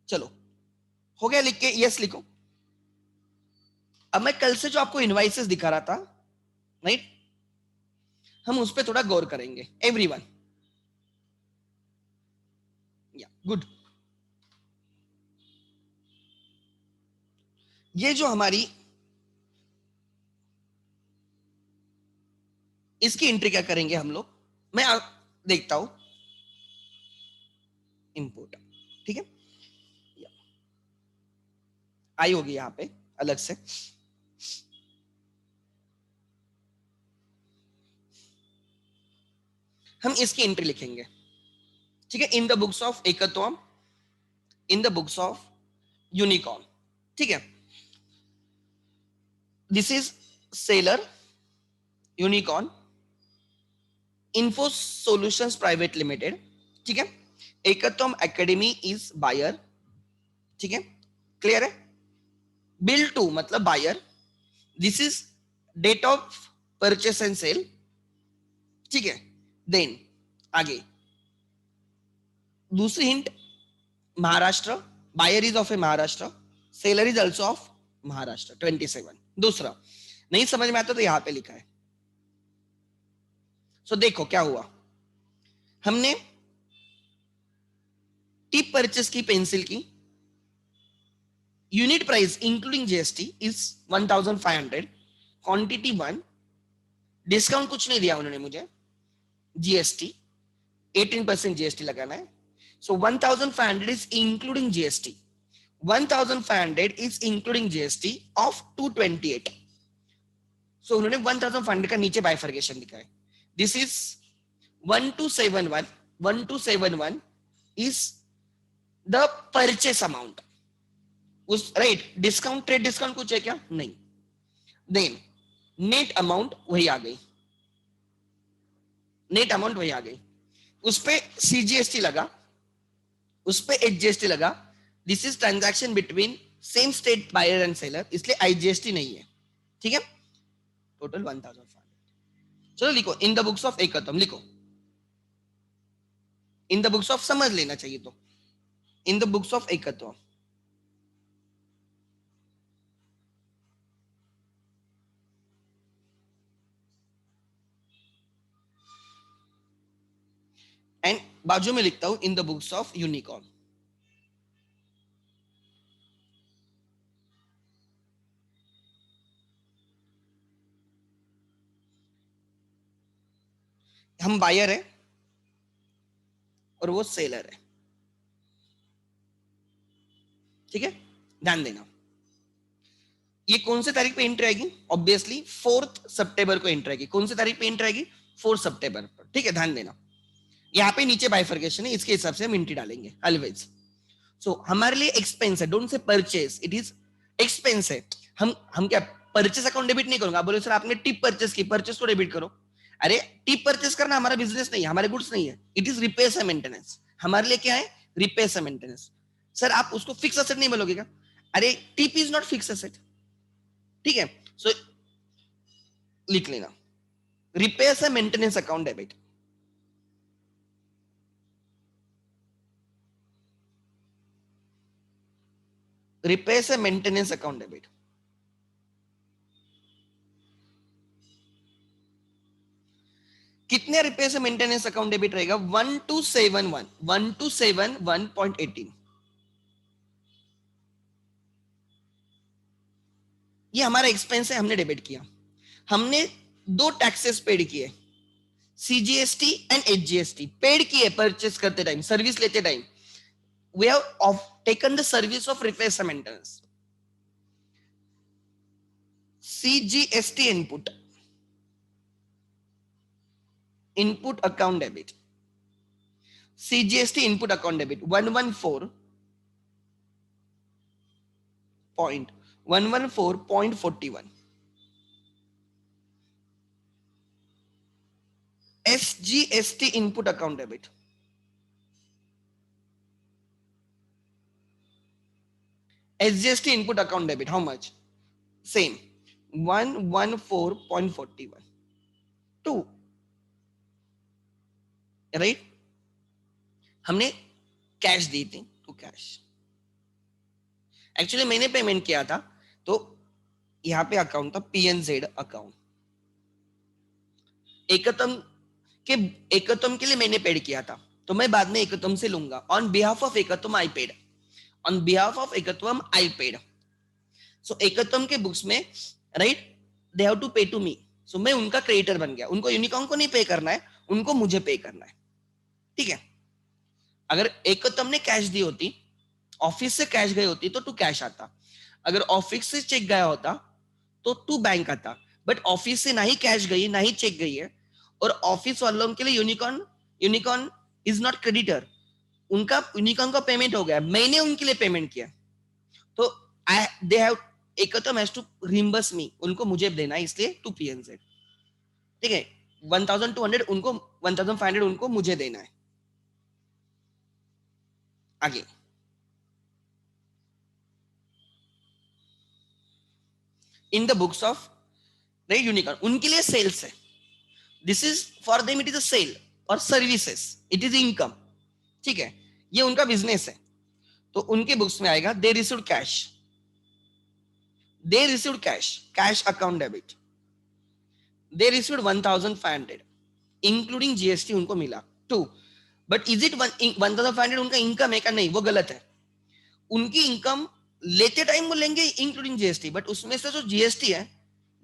चलो हो गया लिख के, यस लिखो। अब मैं कल से जो आपको इनवाइसेस दिखा रहा था, राइट, हम उस पर थोड़ा गौर करेंगे, एवरीवन। या गुड। ये जो हमारी, इसकी एंट्री क्या करेंगे हम लोग, मैं देखता हूं इंपोर्ट, ठीक है। आई होगी यहां पे अलग से, हम इसकी एंट्री लिखेंगे, ठीक है। In the books of Ekatvam, in the books of Unicorn, ठीक है। This is seller Unicorn Info Solutions Private Limited, ठीक है। एकत्वम एकेडमी इज बायर, ठीक है, क्लियर है। बिल टू मतलब buyer, this is date of purchase and sale, ठीक है। देन आगे दूसरी hint, Maharashtra, buyer is of a Maharashtra, seller is also of Maharashtra 27। दूसरा नहीं समझ में आता तो यहां पे लिखा है। सो देखो क्या हुआ, हमने टिप परचेस की पेंसिल की, unit price including GST is 1,500, quantity 1, discount कुछ नहीं दिया उन्होंने मुझे, जीएसटी 18% जीएसटी लगाना है। सो 1,500 is including GST, 1,500 is including GST of 228। सो उन्होंने 1,500 का नीचे बाइफर्केशन लिखा है, this is 1271, 1271 is the purchase amount, उस राइट। डिस्काउंट ट्रेड डिस्काउंट कुछ है क्या, नहीं। देन नेट अमाउंट वही आ गई, नेट अमाउंट वही आ गई, उस पे सीजीएसटी लगा, उस पे एचजीएसटी लगा। This is transaction between same state buyer and seller, इसलिए आईजीएसटी नहीं है, ठीक है। टोटल 1,500। चलो लिखो in the books of Ekatvam, लिखो इन द बुक्स ऑफ, समझ लेना चाहिए तो, in the books of Ekatvam. And बाजू में लिखता हूं in the books of Unicorn, हम बायर है और वो सेलर है, ठीक है, ध्यान देना। ये कौन से तारीख पे एंट्री आएगी? ऑब्वियसली 4 सितंबर को एंट्री आएगी। कौन से तारीख पे एंट्री आएगी? 4 सितंबर पर, ठीक है, ध्यान देना। यहाँ पे नीचे बाइफर्केशन है, इसके हिसाब से हम एंट्री डालेंगे ऑलवेज। सो हमारे लिए एक्सपेंस है, don't say purchase, it is expense है। हम क्या परचेस अकाउंट डेबिट नहीं करूंगा? बोले सर आपने टिप परचेस की, परचेस को डेबिट करो। अरे टिप परचेस करना हमारा बिजनेस नहीं है, हमारे गुड्स नहीं है, it is repairs and maintenance. हमारे लिए क्या है? Repairs and maintenance. सर आप उसको फिक्स एसेट नहीं बोलोगे क्या? अरे tip is not fix asset, ठीक है। सो लिख लेना, repairs and maintenance account debit. Repairs and maintenance account debit. कितने रुपए से मेंटेनेंस अकाउंट डेबिट रहेगा? 1271.18। ये हमारा एक्सपेंस है, हमने डेबिट किया। हमने 2 टैक्सेस पेड किए, सीजीएसटी एंड एचजीएसटी पेड किए परचेस करते टाइम, सर्विस लेते time. We have taken the service of repairs and maintenance. CGST input, input account debit, CGST input account debit 114.41। SGST input account debit, SGST input account debit, how much? Same, 114.41. 2, right? हमने cash दी थी, तो cash actually मैंने payment किया था, तो यहाँ पे account था PNZ अकाउंट। एकतम के एकतम के लिए मैंने पेड किया था, तो मैं बाद में एकतम से लूंगा। On behalf of Ekatam I paid, on behalf of Ekatam I paid. So Ekatam के बुक्स में, right, they have to pay to me. So मैं उनका क्रेडिटर बन गया। उनको यूनिकॉर्न को नहीं पे करना है, उनको मुझे पे करना है, ठीक है। अगर एकतम ने कैश दी होती, ऑफिस से कैश गई होती, तो टू कैश आता। अगर ऑफिस से चेक गया होता तो टू बैंक आता। बट ऑफिस से ना ही कैश गई ना ही चेक गई है, और ऑफिस वालों के लिए Unicorn, Unicorn is not creditor. उनका यूनिकॉर्न का पेमेंट हो गया, मैंने उनके लिए पेमेंट किया, तो I they have, Ekatam has to reimburse me, उनको मुझे देना है, इसलिए टू PNZ, ठीक है। 1200 उनको, 1500 उनको मुझे देना है। आगे in the books of the unicorn, उनके लिए सेल्स है, this is for them, it is a sale और सर्विसेज, इट इज इनकम, ठीक है, ये उनका बिजनेस है। तो उनके बुक्स में आएगा they received cash, they received cash, cash account debit, they received 1500 including GST उनको मिला। 2, बट इज इट 1500 उनका इनकम है क्या? नहीं, वो गलत है। उनकी इनकम लेते टाइम वो लेंगे इंक्लूडिंग जीएसटी, बट उसमें से जो जीएसटी है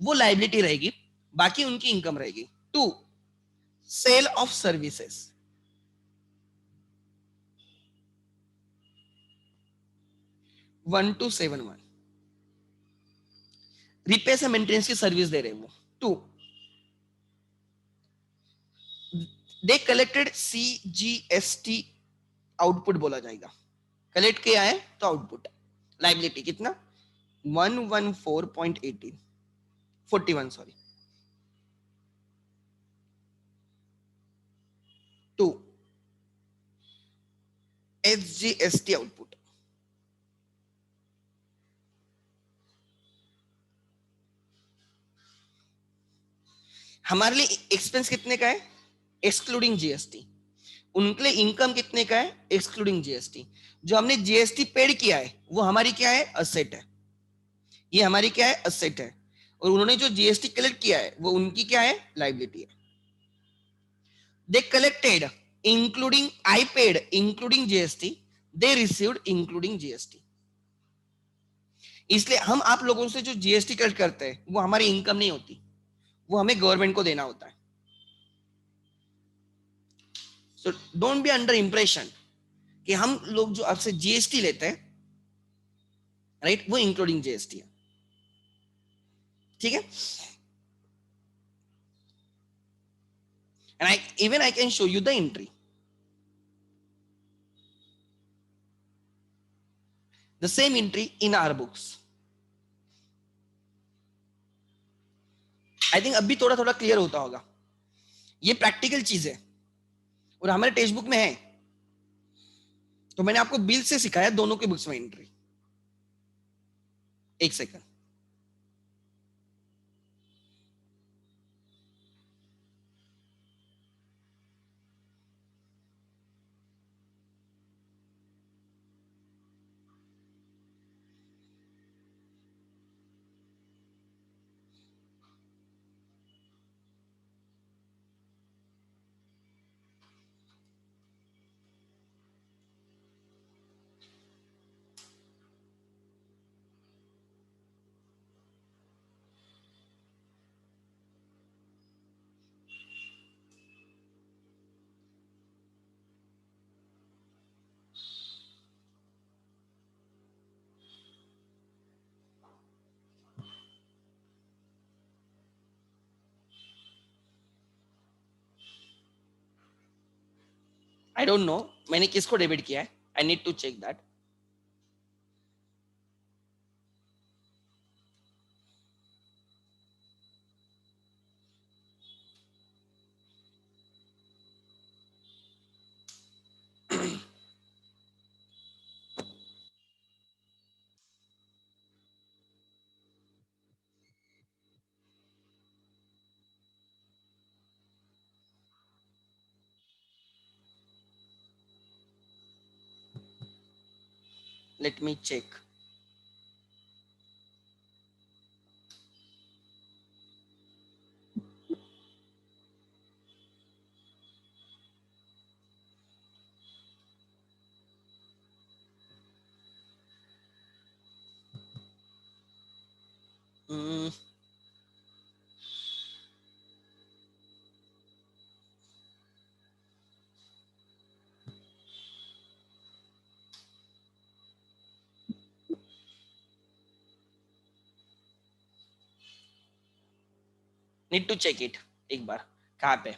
वो लाइबिलिटी रहेगी, बाकी उनकी इनकम रहेगी। 2, सेल ऑफ सर्विसेज, 1271, रिपेयर से मेंटेनेंस की सर्विस दे रहे हैं वो। 2, दे कलेक्टेड CGST आउटपुट बोला जाएगा, कलेक्ट किया है तो आउटपुट, लाइबिलिटी कितना? 114.18 41 सॉरी। 2, SGST आउटपुट, हमारे लिए एक्सपेंस कितने का है? Excluding GST. उनके लिए इनकम कितने का है? Excluding GST. जो हमने जीएसटी पेड किया है वो हमारी क्या है? असेट है। ये हमारी क्या है? असेट है। और उन्होंने जो जीएसटी कलेक्ट किया है वो उनकी क्या है? लाइबिलिटी है। They collected including, I paid including GST, they received including GST. इसलिए हम आप लोगों से जो जीएसटी कलेक्ट करते हैं वो हमारी इनकम नहीं होती, वो हमें गवर्नमेंट को देना होता है। So don't be under impression कि हम लोग जो आपसे जीएसटी लेते हैं, राइट, वो इंक्लूडिंग जीएसटी है, ठीक है। And I even I can show you the entry, the same entry in our books. I think अभी थोड़ा थोड़ा क्लियर होता होगा। ये प्रैक्टिकल चीज है और हमारे टेक्स्ट बुक में है, तो मैंने आपको बिल से सिखाया दोनों के बुक्स में एंट्री। एक सेकंड, आई डोंट नो मैंने किसको डेबिट किया है, I need to check that. Let me check. Need to check it एक बार, कहाँ पे,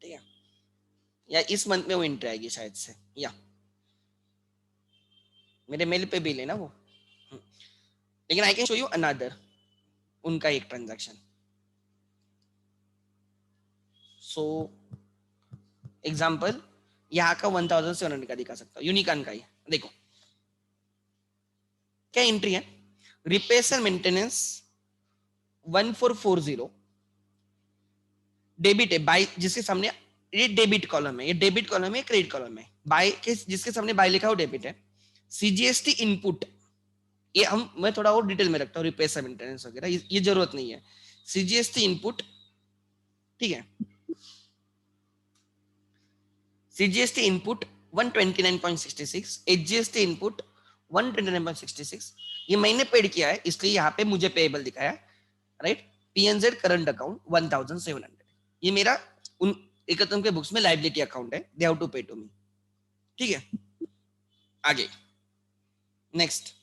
ठीक है, या इस मंथ में वो एंट्री आएगी शायद से, या मेरे मेल पे बिल है ना वो। लेकिन आई कैन शो यू अनदर, उनका एक ट्रांजैक्शन। सो एग्जाम्पल यहाँ का 1700 का दिखा सकता हूँ, यूनिकॉन का ही देखो क्या एंट्री है, रिपेयर्स एंड मेंटेनेंस 1440 डेबिट है बाय, जिसके सामने ये डेबिट कॉलम है, ये डेबिट कॉलम है, क्रेडिट कॉलम है, बाय के जिसके सामने बाय लिखा हो डेबिट है। सीजीएसटी इनपुट, ये हम मैं थोड़ा और डिटेल में रखता हूँ, रिपेयर्स एंड मेंटेनेंस वगैरह ये जरूरत नहीं है। सीजीएसटी इनपुट, ठीक है, सीजीएसटी इनपुट 129.66, एचजीएसटी इनपुट 129.66, ये मैंने पेड किया है इसलिए यहाँ पे मुझे पेएबल दिखाया, राइट। पीएनजेड करंट अकाउंट 1700, ये मेरा उन एकत्रित के बुक्स में लाइबिलिटी अकाउंट है, दे हैव टू पे टू मी, ठीक है। आगे नेक्स्ट,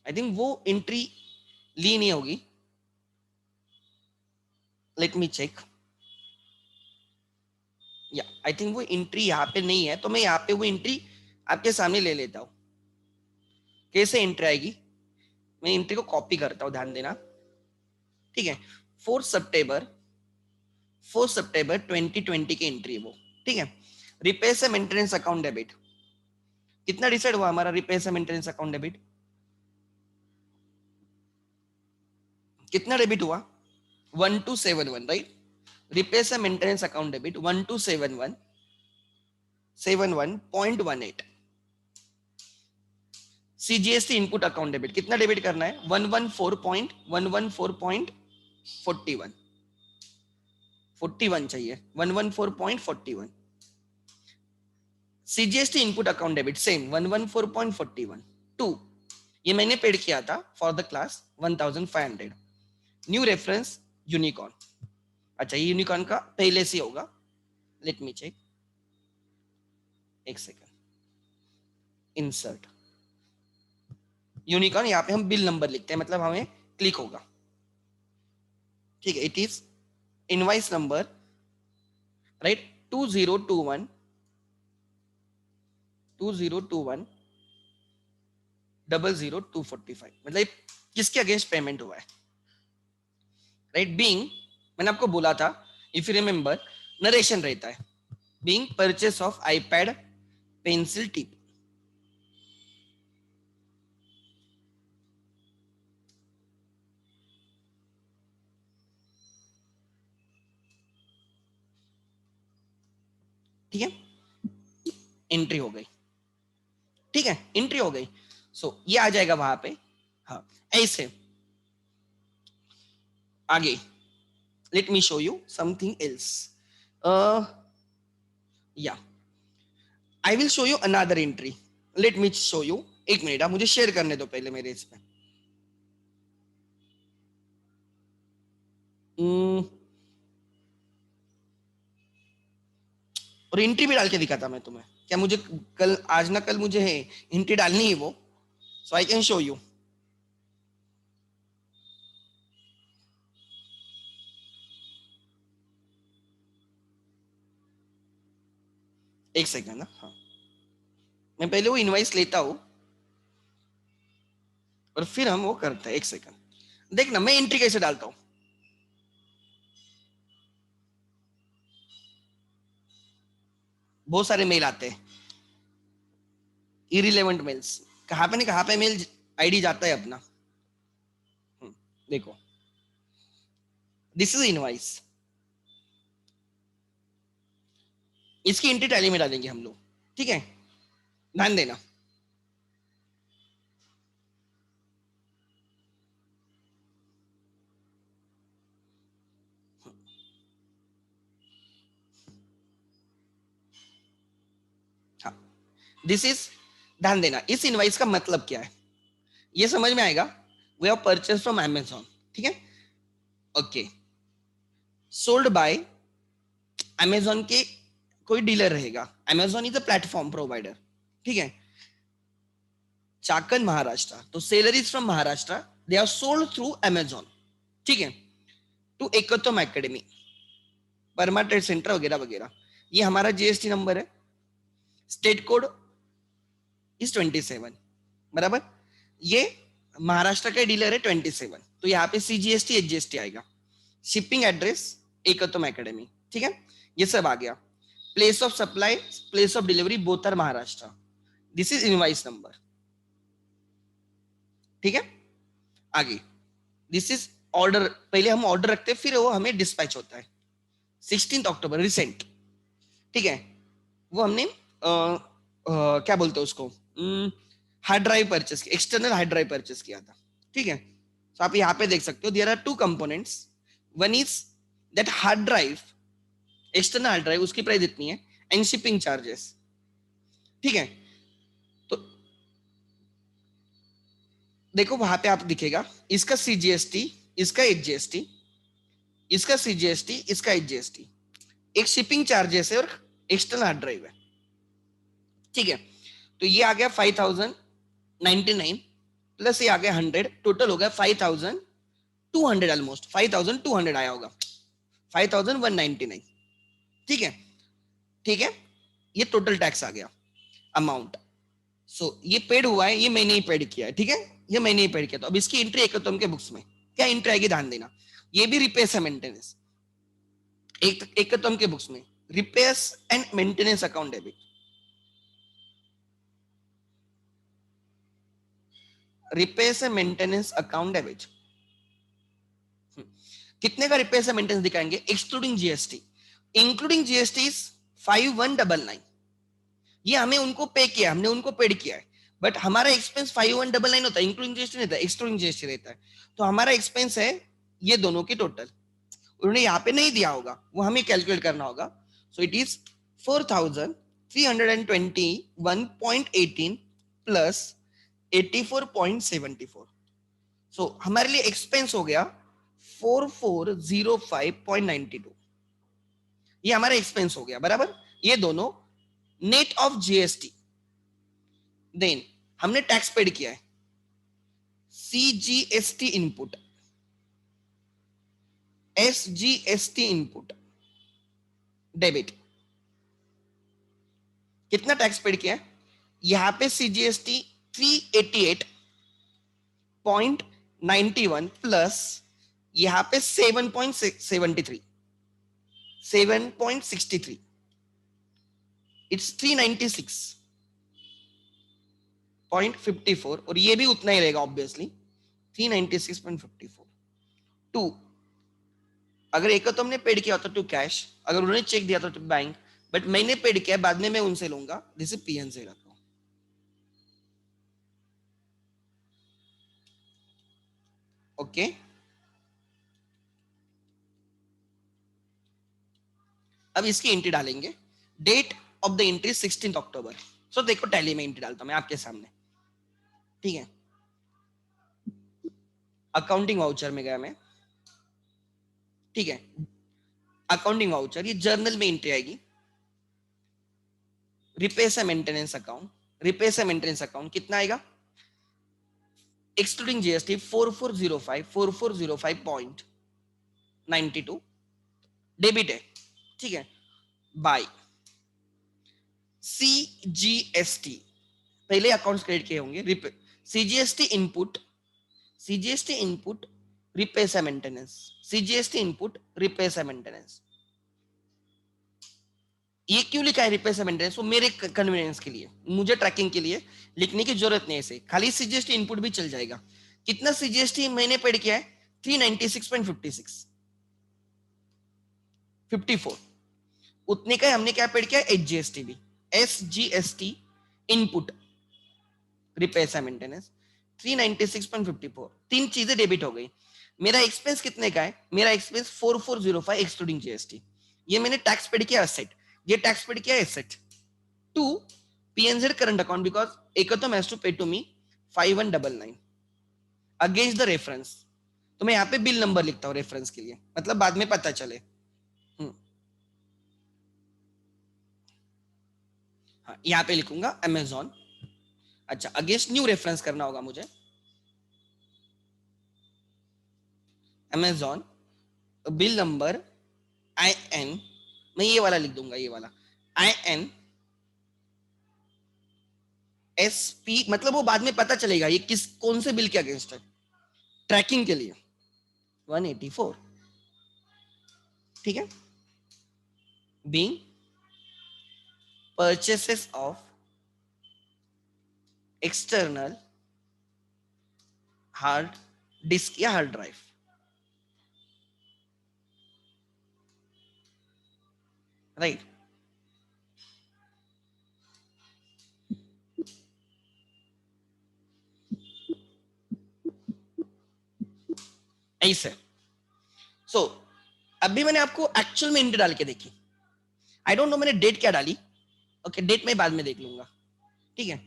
आई थिंक वो एंट्री ली नहीं होगी, लेट मी चेक, या आई थिंक वो एंट्री यहाँ पे नहीं है, तो मैं यहाँ पे वो एंट्री आपके सामने ले लेता हूँ। कैसे एंट्री आएगी, मैं एंट्री को कॉपी करता हूँ, ध्यान देना, ठीक है। 4 सितंबर 2020 की एंट्री है वो, ठीक है। रिपेयर से मेंटेनेंस अकाउंट डेबिट, कितना डिसाइड हुआ हमारा रिपेयर से मेंटेनेंस अकाउंट डेबिट, कितना डेबिट हुआ 1271, राइट। रिपेयर से maintenance account debit 1271.18। CGST input account debit कितना डेबिट करना है 114.41 41 चाहिए 114.41। CGST input account debit same 114.41 2, ये मैंने पेड किया था for the class 1500। New reference unicorn, अच्छा ये यूनिकॉर्न का पहले से होगा, लेट मी चेक, एक सेकंड, इंसर्ट यूनिकॉर्न, यहाँ पे हम बिल नंबर लिखते हैं, मतलब हमें क्लिक होगा, ठीक है। It is invoice number, right, 2021 00245, मतलब किसके अगेंस्ट पेमेंट हुआ है, राइट। बीइंग, मैंने आपको बोला था, इफ यू रिमेंबर, नरेशन रहता है, being purchase of iPad pencil tip, ठीक है, एंट्री हो गई, ठीक है, एंट्री हो गई। सो ये आ जाएगा वहां पे, हाँ ऐसे। आगे let me show you something else, yeah I will show you another entry, let me show you, एक मिनट, आप मुझे शेयर करने दो पहले मेरे इसमें। और एंट्री भी डाल के दिखाता मैं तुम्हें, क्या मुझे कल, आज ना कल मुझे है एंट्री डालनी है वो, सो आई कैन शो यू। एक सेकंड ना, हाँ, मैं पहले वो इनवाइस लेता हूँ और फिर हम वो करते हैं। एक सेकंड, देखना मैं एंट्री कैसे डालता हूँ। बहुत सारे मेल आते हैं, इरिलेवेंट मेल्स, कहाँ पे मेल आईडी जाता है अपना। देखो, दिस इज इनवाइस, इसकी एंट्री टैली में डालेंगे हम लोग, ठीक है, ध्यान देना। हाँ, दिस इज, ध्यान देना, इस इनवाइस का मतलब क्या है ये समझ में आएगा। We have purchase from Amazon, ठीक है, ओके, सोल्ड बाय अमेजॉन के कोई डीलर रहेगा, Amazon is a platform provider, ठीक है, चाकन महाराष्ट्र, तो seller is from Maharashtra, they are sold through Amazon, ठीक है, to Ekatam academy, Parma trade centre वगैरह वगैरह। ये हमारा जीएसटी नंबर है, स्टेट कोड इज 27, बराबर, ये महाराष्ट्र का डीलर है 27, तो यहाँ पे सीजीएसटी एचजीएसटी आएगा, शिपिंग एड्रेस एकतम एकेडमी, ठीक है, ये सब आ गया। Place of supply, place of delivery both are Maharashtra, this is invoice number, ठीक है। आगे दिस इज ऑर्डर, पहले हम ऑर्डर रखते हैं फिर वो हमें डिस्पैच होता है, 16 अक्टूबर रिसेंट, ठीक है, वो हमने क्या बोलते हैं उसको, hard drive purchase, external hard drive purchase किया था, ठीक है। तो आप यहाँ पे देख सकते हो, there are two components, one is that hard drive, external hard drive, उसकी प्राइस इतनी है, एंड शिपिंग चार्जेस, ठीक है। तो देखो वहां पे आप दिखेगा, इसका सीजीएसटी, इसका एचजीएसटी, इसका सीजीएसटी, इसका एचजीएसटी, एक शिपिंग चार्जेस है और एक्सटर्नल हार्ड ड्राइव है, ठीक है। तो ये आ गया 5099 प्लस ये आ गया 100, टोटल हो गया 5200, ऑलमोस्ट 5200 आया होगा, 5199, ठीक है, ठीक है, ये टोटल टैक्स आ गया अमाउंट। सो ये पेड हुआ है, ये मैंने ही पेड किया है, ठीक है, ये मैंने ही पेड किया। तो अब इसकी एंट्री एकतम के बुक्स में क्या एंट्री आएगी, ध्यान देना, ये भी रिपेयर्स है मेंटेनेंस, एकतम के बुक्स में repairs and maintenance account debit, repairs and maintenance account debit, कितने का रिपेयर्स एंड मेंटेनेंस दिखाएंगे, एक्सक्लूडिंग जीएसटी, इंक्लूडिंग जीएसटी 5199, ये हमें उनको पे किया, हमने उनको पेड किया है, बट हमारा एक्सपेंस 5199 होता है, इंक्लूडिंग जीएसटी नहीं रहता, एक्सक्लूडिंग जीएसटी रहता है। तो हमारा एक्सपेंस है ये दोनों की टोटल, उन्होंने यहाँ पे नहीं दिया होगा, वो हमें कैलकुलेट करना होगा। सो इट इज 4321.18 प्लस 84.74, सो हमारे लिए एक्सपेंस हो गया 4405.92, ये हमारा एक्सपेंस हो गया बराबर, ये दोनों नेट ऑफ जीएसटी। देन हमने टैक्स पेड किया है, CGST input, SGST input, debit. कितना टैक्स पेड किया है? यहां पे सीजीएसटी 388.91 प्लस यहां पे 7.73, 7.63, इट्स 396.54, और ये भी उतना ही रहेगा ऑब्वियसली 396.54 टू। अगर एक तो हमने पेड किया होता टू कैश, अगर उन्होंने चेक दिया था टू बैंक, बट मैंने पेड किया, बाद में मैं उनसे लूंगा, दिस इज पीएनसी रखा हूं। ओके, अब इसकी एंट्री डालेंगे, डेट ऑफ द एंट्री 16 अक्टूबर। सो देखो टैली में एंट्री डालता हूं मैं आपके सामने, ठीक है। अकाउंटिंग वाउचर में गया मैं, ठीक है। अकाउंटिंग वाउचर, ये जर्नल में एंट्री आएगी, repairs and maintenance account, repairs and maintenance account कितना आएगा, एक्सक्लूडिंग जीएसटी 4405 डेबिट है, ठीक है। बाय सीजीएसटी, पहले अकाउंट्स क्रेडिट किए होंगे, CGST input, CGST input repairs and maintenance, CGST input repairs and maintenance. ये क्यों लिखा है रिपेयर्स एंड मेंटेनेंस? वो मेरे कन्वीनियंस के लिए, मुझे ट्रैकिंग के लिए लिखने की जरूरत नहीं है इसे, खाली सीजीएसटी इनपुट भी चल जाएगा। कितना सीजीएसटी मैंने पेड किया है? 396.56, 54, उतने का हमने क्या पेड किया है? एचजीएसटी भी, SGST input repairs and maintenance 396.54, तीन चीजें डेबिट हो गई। मेरा एक्सपेंस कितने का है? मेरा एक्सपेंस 4405 एक्सक्लूडिंग जीएसटी, ये मैंने टैक्स पेड किया एसेट, ये टैक्स पेड किया asset. To PNZ current account, because Ekam has to pay to me 5199 against the reference. तो मैं यहाँ पे बिल नंबर लिखता हूँ रेफरेंस के लिए, मतलब बाद में पता चले। हाँ, यहाँ पे लिखूंगा अमेजॉन। अच्छा, अगेंस्ट न्यू रेफरेंस करना होगा मुझे, अमेजॉन बिल नंबर IN, मैं ये वाला लिख दूंगा, ये वाला INSP, मतलब वो बाद में पता चलेगा ये किस कौन से बिल के अगेंस्ट है, ट्रैकिंग के लिए 184, ठीक है। Being purchases of external hard disk या हार्ड ड्राइव, राइट। ऐसे सो अभी मैंने आपको एक्चुअल में एंट्री डाल के देखी, आई डोंट नो मैंने डेट क्या डाली, ओके डेट में बाद में देख लूंगा, ठीक है।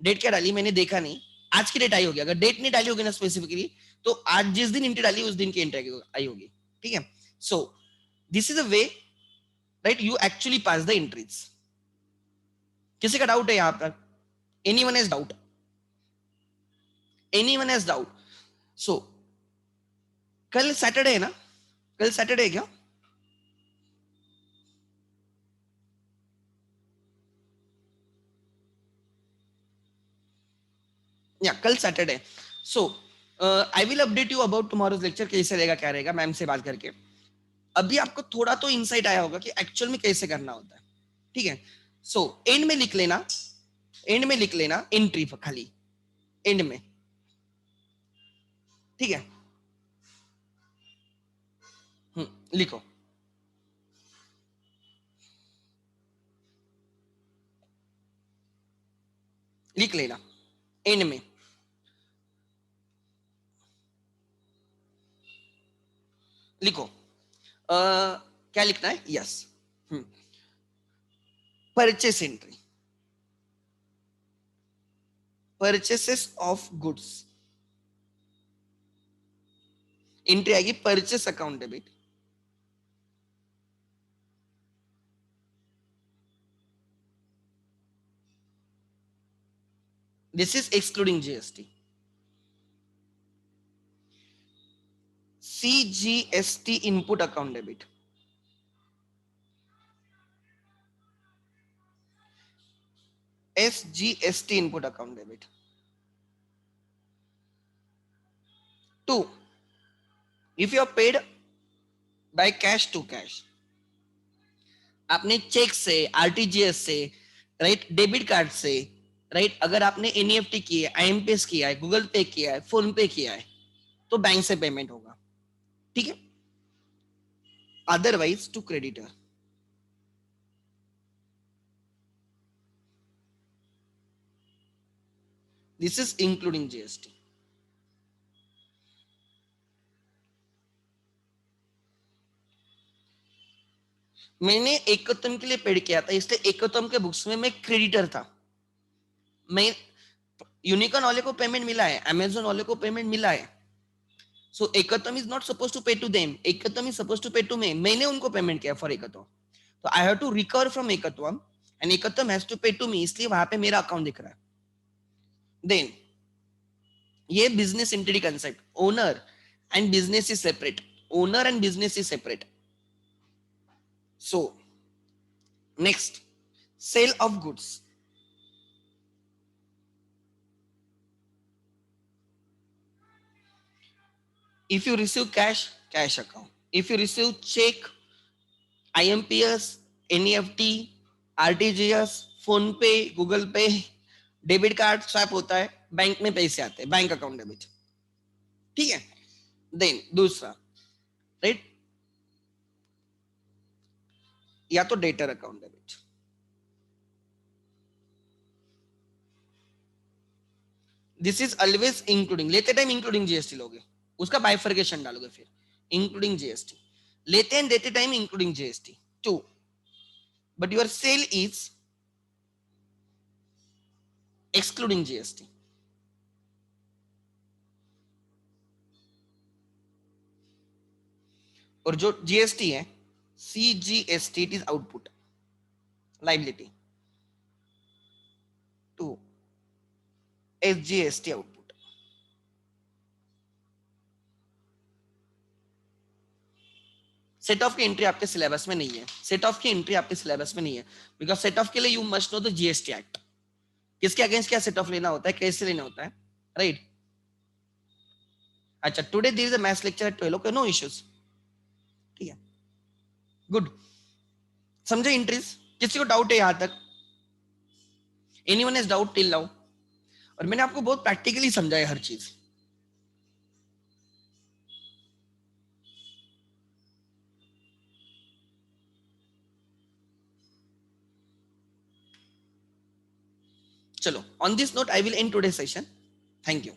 डेट क्या डाली मैंने देखा नहीं, आज की डेट आई होगी, अगर डेट नहीं डाली होगी ना स्पेसिफिकली, तो आज जिस दिन एंट्री डाली उस दिन की एंट्री आई होगी, ठीक है। So this is a way, right, you actually pass the entries. किसी का डाउट है यहां पर? Anyone has doubt? Anyone has doubt? So कल सैटरडे है ना, कल सैटरडे है क्या? या कल Saturday. So I will update you about tomorrow's lecture, कैसे रहेगा क्या रहेगा, मैम से बात करके। अभी आपको थोड़ा तो इनसाइट आया होगा कि एक्चुअल में कैसे करना होता है, ठीक है। सो एंड में लिख लेना, एंड में लिख लेना एंट्री खाली, एंड में, ठीक है। लिखो, लिख लेना एंड में, लिखो क्या लिखना है? Yes, purchase entry, purchases of goods, entry आएगी purchase account debit, This is excluding GST. CGST input account debit. SGST input account debit. 2. If you are paid by cash to cash, आपने check से, RTGS से, right, debit card से, right, अगर आपने NEFT किया है, IMPS किया है, गूगल पे किया है, फोन पे किया है, तो बैंक से पेमेंट होगा, ठीक है. Otherwise to creditor. This is including GST. मैंने एकतम के लिए पेड किया था, इसलिए एकतम के बुक्स में मैं क्रेडिटर था. मैं यूनिकॉर्न वाले को पेमेंट मिला है, अमेजोन वाले को पेमेंट मिला है. So Ekatam is not suppose to pay to them, Ekatam is suppose to pay to me. मैंने उनको पेमेंट किया फॉर एकतम, तो I have to recover from Ekatam and Ekatam has to pay to me, इसलिए वहां पे मेरा अकाउंट दिख रहा है. देन ये business entity concept, owner and business is separate, owner and business is separate. So next, sale of goods. If you receive cash, cash account. If you receive check, IMPS, NEFT, RTGS, phone पे, Google पे, debit card swipe होता है, bank में पैसे आते हैं, bank account debit, ठीक है. देन दूसरा, राइट, या तो debtor account debit. This is always including. लेते टाइम इंक्लूडिंग जीएसटी लोगे, उसका बाइफर्केशन डालोगे, फिर इंक्लूडिंग जीएसटी. लेते एंड देते time including GST. 2. But your sale is excluding GST. और जो जीएसटी है, CGST, it is output liability. 2. SGST output. Set off की एंट्री आपके सिलेबस में नहीं है, सेट ऑफ की एंट्री आपके सिलेबस में नहीं है, बिकॉज सेट ऑफ के लिए you must know the GST act. किसके अगेंस्ट क्या सेट ऑफ लेना होता है, कैसे लेना होता है, राइट. अच्छा, today there is a maths lecture at 12. Okay, no issues, ठीक है, गुड. समझे एंट्रीज? किसी को डाउट है यहां तक? Anyone has doubt till now? और मैंने आपको बहुत प्रैक्टिकली समझाया हर चीज. चलो, on this note I will and today session. Thank you.